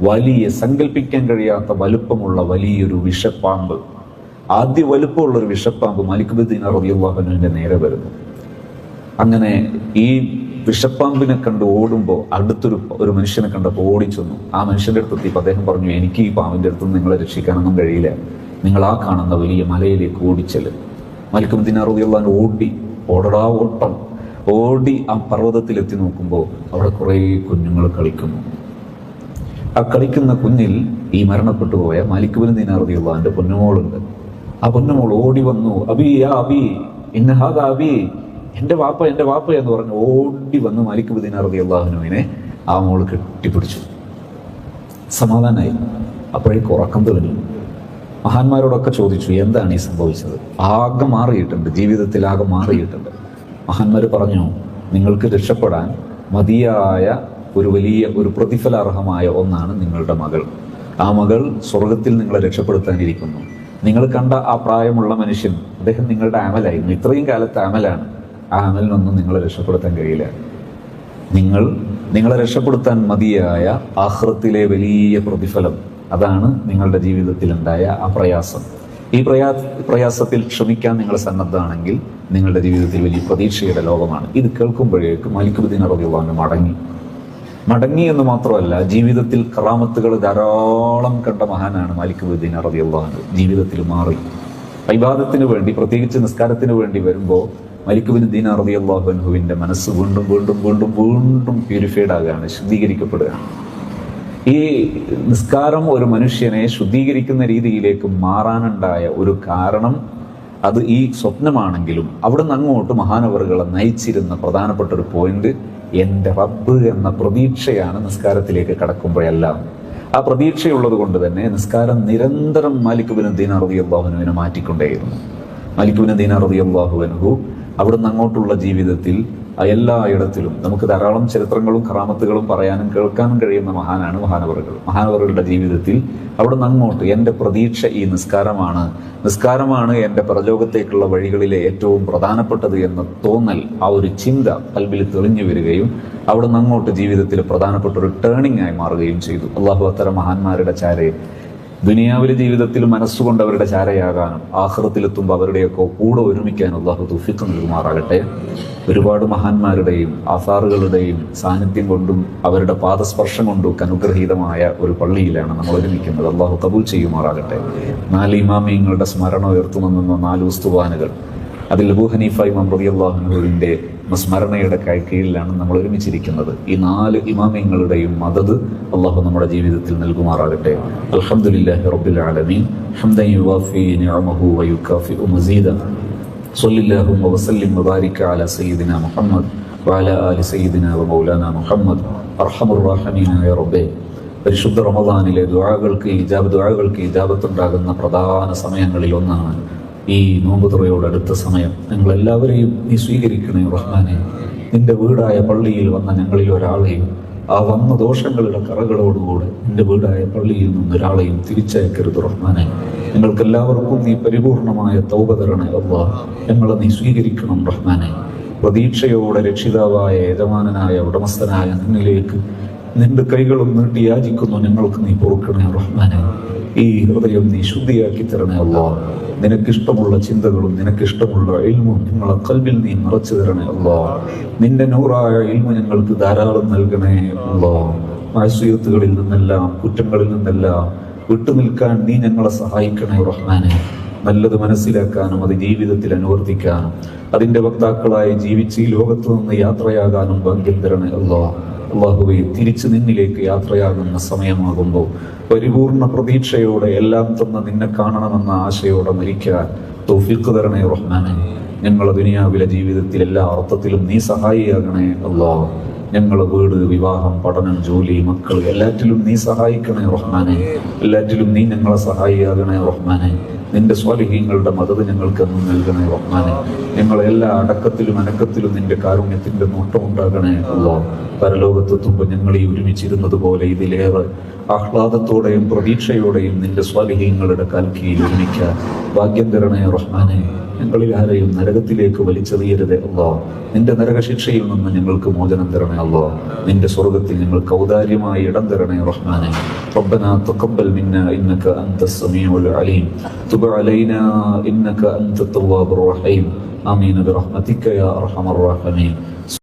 വലിയ, സങ്കല്പിക്കാൻ കഴിയാത്ത വലുപ്പമുള്ള വലിയൊരു വിഷപ്പാമ്പ്, ആദ്യ വലുപ്പമുള്ള ഒരു വിഷപ്പാമ്പ് മാലിക് ബിൻ ദീനാർ റളിയല്ലാഹു അൻഹുവിന്റെ നേരെ വരുന്നു. അങ്ങനെ ഈ വിഷപ്പാമ്പിനെ കണ്ട് ഓടുമ്പോൾ ഒരു മനുഷ്യനെ കണ്ടപ്പോൾ ഓടിച്ചെന്നു. ആ മനുഷ്യന്റെ അടുത്ത് എത്തിയപ്പോൾ അദ്ദേഹം പറഞ്ഞു, എനിക്ക് ഈ പാമ്പിന്റെ അടുത്ത് നിങ്ങളെ രക്ഷിക്കാനൊന്നും കഴിയില്ല, നിങ്ങൾ ആ കാണുന്ന വലിയ മലയിലേക്ക് ഓടിച്ചല്. മാലിക് ബിൻ ദീനാർ റളിയല്ലാഹു അൻഹു ഓടി ആ പർവ്വതത്തിലെത്തി നോക്കുമ്പോൾ അവിടെ കുറേ കുഞ്ഞുങ്ങൾ കളിക്കുന്നു. ആ കളിക്കുന്ന കുഞ്ഞിൽ ഈ മരണപ്പെട്ടു പോയ മാലിക് ബിൻ ദീനാർ റളിയല്ലാഹു അൻഹുവിന്റെ പൊന്നുമോളുണ്ട്. ആ പൊന്നുമോൾ ഓടി വന്നു, അബി യാ അബി ഇന്ന ഹാദാ അബി, എന്റെ വാപ്പ എന്ന് പറഞ്ഞ് ഓടി വന്ന് മാലിക് ബിൻ ദീനാർ റളിയല്ലാഹു അൻഹുവിനെ ആ മോള് കെട്ടിപ്പിടിച്ചു. സമാധാനായി. അപ്പോഴേക്ക് ഉറക്കം തെളിഞ്ഞു. മഹാന്മാരോടൊക്കെ ചോദിച്ചു, എന്താണ് ഈ സംഭവിച്ചത്? ആകെ മാറിയിട്ടുണ്ട്, ജീവിതത്തിൽ ആകെ മാറിയിട്ടുണ്ട്. മഹാന്മാർ പറഞ്ഞു, നിങ്ങൾക്ക് രക്ഷപ്പെടാൻ മതിയായ ഒരു പ്രതിഫലാർഹമായ ഒന്നാണ് നിങ്ങളുടെ മകൾ. ആ മകൾ സ്വർഗത്തിൽ നിങ്ങളെ രക്ഷപ്പെടുത്താനിരിക്കുന്നു. നിങ്ങൾ കണ്ട ആ പ്രായമുള്ള മനുഷ്യൻ, അദ്ദേഹം നിങ്ങളുടെ അമലായിരുന്നു, ഇത്രയും കാലത്തെ അമലാണ്. ആ അമലിനൊന്നും നിങ്ങളെ രക്ഷപ്പെടുത്താൻ കഴിയില്ല. നിങ്ങളെ രക്ഷപ്പെടുത്താൻ മതിയായ ആഖിറത്തിലെ വലിയ പ്രതിഫലം, അതാണ് നിങ്ങളുടെ ജീവിതത്തിൽ ഉണ്ടായ ആ പ്രയാസം. ഈ പ്രയാസത്തിൽ ക്ഷമിക്കാൻ നിങ്ങൾ സന്നദ്ധമാണെങ്കിൽ നിങ്ങളുടെ ജീവിതത്തിൽ വലിയ പ്രതീക്ഷയുടെ ലോകമാണ്. ഇത് കേൾക്കുമ്പോഴേക്കും മാലിക് ബിൻ ദീനാർ റളിയല്ലാഹു അൻഹു മടങ്ങി എന്ന് മാത്രമല്ല, ജീവിതത്തിൽ കറാമത്തുകൾ ധാരാളം കണ്ട മഹാനാണ് മാലിക് ബിൻ ദീനാർ റളിയല്ലാഹു അൻഹു. ജീവിതത്തിൽ മാറി. ഇബാദത്തിന് വേണ്ടി, പ്രത്യേകിച്ച് നിസ്കാരത്തിന് വേണ്ടി വരുമ്പോൾ മാലിക് ബിൻ ദീനാർ റളിയല്ലാഹു അൻഹുവിന്റെ മനസ്സ് വീണ്ടും വീണ്ടും വീണ്ടും വീണ്ടും പ്യൂരിഫൈഡ് ആകുകയാണ്, ശുദ്ധീകരിക്കപ്പെടുകയാണ്. ഈ നിസ്കാരം ഒരു മനുഷ്യനെ ശുദ്ധീകരിക്കുന്ന രീതിയിലേക്ക് മാറാനുണ്ടായ ഒരു കാരണം, അത് ഈ സ്വപ്നമാണെങ്കിലും അവിടുന്ന് അങ്ങോട്ട് മഹാനവറുകളെ നയിച്ചിരുന്ന പ്രധാനപ്പെട്ട ഒരു പോയിന്റ്, എൻ്റെ റബ്ബ് എന്ന പ്രതീക്ഷയാണ് നിസ്കാരത്തിലേക്ക് കടക്കുമ്പോഴെല്ലാം. ആ പ്രതീക്ഷയുള്ളത് കൊണ്ട് തന്നെ നിസ്കാരം നിരന്തരം മാലിക് ബിൻ ദീനാർ റളിയല്ലാഹു അൻഹുവിനെ മാറ്റിക്കൊണ്ടേയിരുന്നു. മാലിക് ബിൻ ദീനാർ റളിയല്ലാഹു അൻഹു അവിടുന്ന് അങ്ങോട്ടുള്ള ജീവിതത്തിൽ എല്ലായിടത്തിലും നമുക്ക് ധാരാളം ചരിത്രങ്ങളും കറാമത്തുകളും പറയാനും കേൾക്കാനും കഴിയുന്ന മഹാനാണ് മഹാനവറുകളുടെ ജീവിതത്തിൽ അവിടുന്ന് അങ്ങോട്ട് എൻ്റെ പ്രതീക്ഷ ഈ നിസ്കാരമാണ് എൻ്റെ പരലോകത്തേക്കുള്ള വഴികളിലെ ഏറ്റവും പ്രധാനപ്പെട്ടത് എന്ന തോന്നൽ, ആ ഒരു ചിന്ത കൽബിൽ തെളിഞ്ഞു വരികയും അവിടുന്ന് അങ്ങോട്ട് ജീവിതത്തിൽ പ്രധാനപ്പെട്ട ഒരു ടേണിംഗ് ആയി മാറുകയും ചെയ്തു. അള്ളാഹു അത്തരം മഹാന്മാരുടെ ചാരയെ ദുനിയാവിലെ ജീവിതത്തിൽ മനസ്സുകൊണ്ട് അവരുടെ ചാരയാകാനും ആഖിറത്തിലെത്തുമ്പോൾ അവരുടെയൊക്കെ കൂടെ ഒരുമിക്കാനും അള്ളാഹു തൗഫീഖ് നൽകുമാറാകട്ടെ. ഒരുപാട് മഹാന്മാരുടെയും ആസാറുകളുടെയും സാന്നിധ്യം കൊണ്ടും അവരുടെ പാദസ്പർശം കൊണ്ടും അനുഗ്രഹീതമായ ഒരു പള്ളിയിലാണ് നമ്മൾ ഒരുമിക്കുന്നത്. അള്ളാഹു കബൂൽ ചെയ്യുമാറാകട്ടെ. 4 ഇമാമിയങ്ങളുടെ സ്മരണ ഉയർത്തുനിന്ന 4 ഉസ്തുവാനുകൾ, അതിൽ അബൂ ഹനീഫ ഇമാം റളിയല്ലാഹു അൻഹുവിന്റെ സ്മരണയുടെ കീഴിലാണ് നമ്മൾ ഒരുമിച്ചിരിക്കുന്നത്. ഈ 4 ഇമാമിയങ്ങളുടെയും മദദ് അള്ളാഹു നമ്മുടെ ജീവിതത്തിൽ നൽകുമാറാകട്ടെ. അൽഹംദുലില്ലാഹി റബ്ബിൽ ആലമീൻ. ഹംദൻ യുവാഫി നിഅമഹു വയുകാഫിഉ മസീദ. സ്വല്ലല്ലാഹു വസല്ലിം വബാരിക അലാ സയ്യിദിനാ മുഹമ്മദ് വഅലാ ആലി സയ്യിദിനാ വമൗലാനാ മുഹമ്മദ്. അർഹമുർ റഹീമായ റബ്ബേ, പരിശുദ്ധ റമദാനിലെ ദുആകൾക്ക് ഇജാബത്തുണ്ടാകുന്ന പ്രധാന സമയങ്ങളിൽ ഒന്നാണ് ഈ നോമ്പ് തുറയോടടുത്ത സമയം. ഞങ്ങളെല്ലാവരെയും നീ സ്വീകരിക്കണേ റഹ്മാനെ. നിന്റെ വീടായ പള്ളിയിൽ വന്ന ഞങ്ങളിൽ ഒരാളെയും ആ വന്ന ദോഷങ്ങളുടെ കറകളോടുകൂടെ നിന്റെ വീടായ പള്ളിയിൽ നിന്നൊരാളെയും തിരിച്ചയക്കരുത് റഹ്മാനെ. ഞങ്ങൾക്കെല്ലാവർക്കും നീ പരിപൂർണമായ തൗബ തരണേ അല്ലാഹ്. ഞങ്ങളെ നീ സ്വീകരിക്കണം റഹ്മാനെ. പ്രതീക്ഷയോടെ രക്ഷിതാവായ യജമാനനായ ഉടമസ്ഥനായ നിന്നിലേക്ക് നിന്റെ കൈകളും നീട്ടി യാചിക്കുന്നു, ഞങ്ങൾക്ക് നീ പൊറുക്കണേ റഹ്മാനെ. ഈ ഹൃദയം നീ ശുദ്ധിയാക്കി തരണേ അല്ലാ. നിനക്കിഷ്ടമുള്ള ചിന്തകളും നിനക്കിഷ്ടമുള്ള ഇൽമും ഞങ്ങളെ കൽബിൽ നീ നിറച്ചു തരണേ അല്ലാ. നിന്റെ നൂറായ ഇൽമു ഞങ്ങൾക്ക് ധാരാളം നൽകണേ അല്ലാ. മാസൂയത്തുകളിൽ നിന്നെല്ലാം കുറ്റങ്ങളിൽ നിന്നെല്ലാം വിട്ടുനിൽക്കാൻ നീ ഞങ്ങളെ സഹായിക്കണേ റഹ്മാനെ. നല്ലത് മനസ്സിലാക്കാനും അത് ജീവിതത്തിൽ അനുവർത്തിക്കാനും അതിന്റെ വക്താക്കളായി ജീവിച്ച് ഈ ലോകത്തു നിന്ന് യാത്രയാകാനും ഭാഗ്യം തരണേ അല്ലാ. അല്ലാഹുവേ, തിരിച്ചു നിന്നിലേക്ക് യാത്രയാകുന്ന സമയമാകുമ്പോൾ പരിപൂർണ പ്രതീക്ഷയോടെ എല്ലാം തന്ന നിന്നെ കാണണമെന്ന ആശയോടെ മരിക്കാൻ തൗഫീഖ് തരണേ റഹ്മാനെ. ഞങ്ങളെ ദുനിയാവിലെ ജീവിതത്തിൽ എല്ലാ അർത്ഥത്തിലും നീ സഹായിയാകണേ അല്ലാ. ഞങ്ങളെ വീട്, വിവാഹം, പഠനം, ജോലി, മക്കൾ എല്ലാറ്റിലും നീ സഹായിക്കണേ റഹ്മാനെ. എല്ലാറ്റിലും നീ ഞങ്ങളെ സഹായിയാകണേ റഹ്മാനെ. നിന്റെ സ്വാലിഹീങ്ങളുടെ മദത് ഞങ്ങൾക്ക് എന്നും നൽകണേ റഹ്മാനെ. ഞങ്ങളെ എല്ലാ അടക്കത്തിലും അനക്കത്തിലും നിന്റെ കാരുണ്യത്തിന്റെ നോട്ടം ഉണ്ടാകണേ അല്ലാ. പരലോകത്തെത്തുമ്പോൾ ഞങ്ങൾ ഈ ഒരുമിച്ചിരുന്നത് പോലെ ഇതിലേറെ ആഹ്ലാദത്തോടെയും പ്രതീക്ഷയോടെയും നിന്റെ സ്വാലിഹീങ്ങളുടെ കാൽക്കീയിൽ ഒരുമിക്കാൻ ഭാഗ്യം തരണേ റഹ്മാനെ. ഞങ്ങളിൽ ആരെയും നരകത്തിലേക്ക് വലിച്ചെറിയരുതേ അല്ലാ. നിന്റെ നരകശിക്ഷയിൽ നിന്ന് ഞങ്ങൾക്ക് മോചനം തരണേ അല്ലാ. നിന്റെ സ്വർഗത്തിൽ ഞങ്ങൾക്ക് ഔദാര്യമായി ഇടം തരണേ റഹ്മാനെ. റബ്ബനാ തഖബ്ബൽ മിന്നാ ഇന്നക അൻതസ് സമീഉൽ അലീം തുബ് അലൈനാ ഇന്നക അൻതത് തവ്വാബുർ റഹീം ആമീൻ ബിറഹ്മതിക യാ അർഹമർ റഹീമീൻ.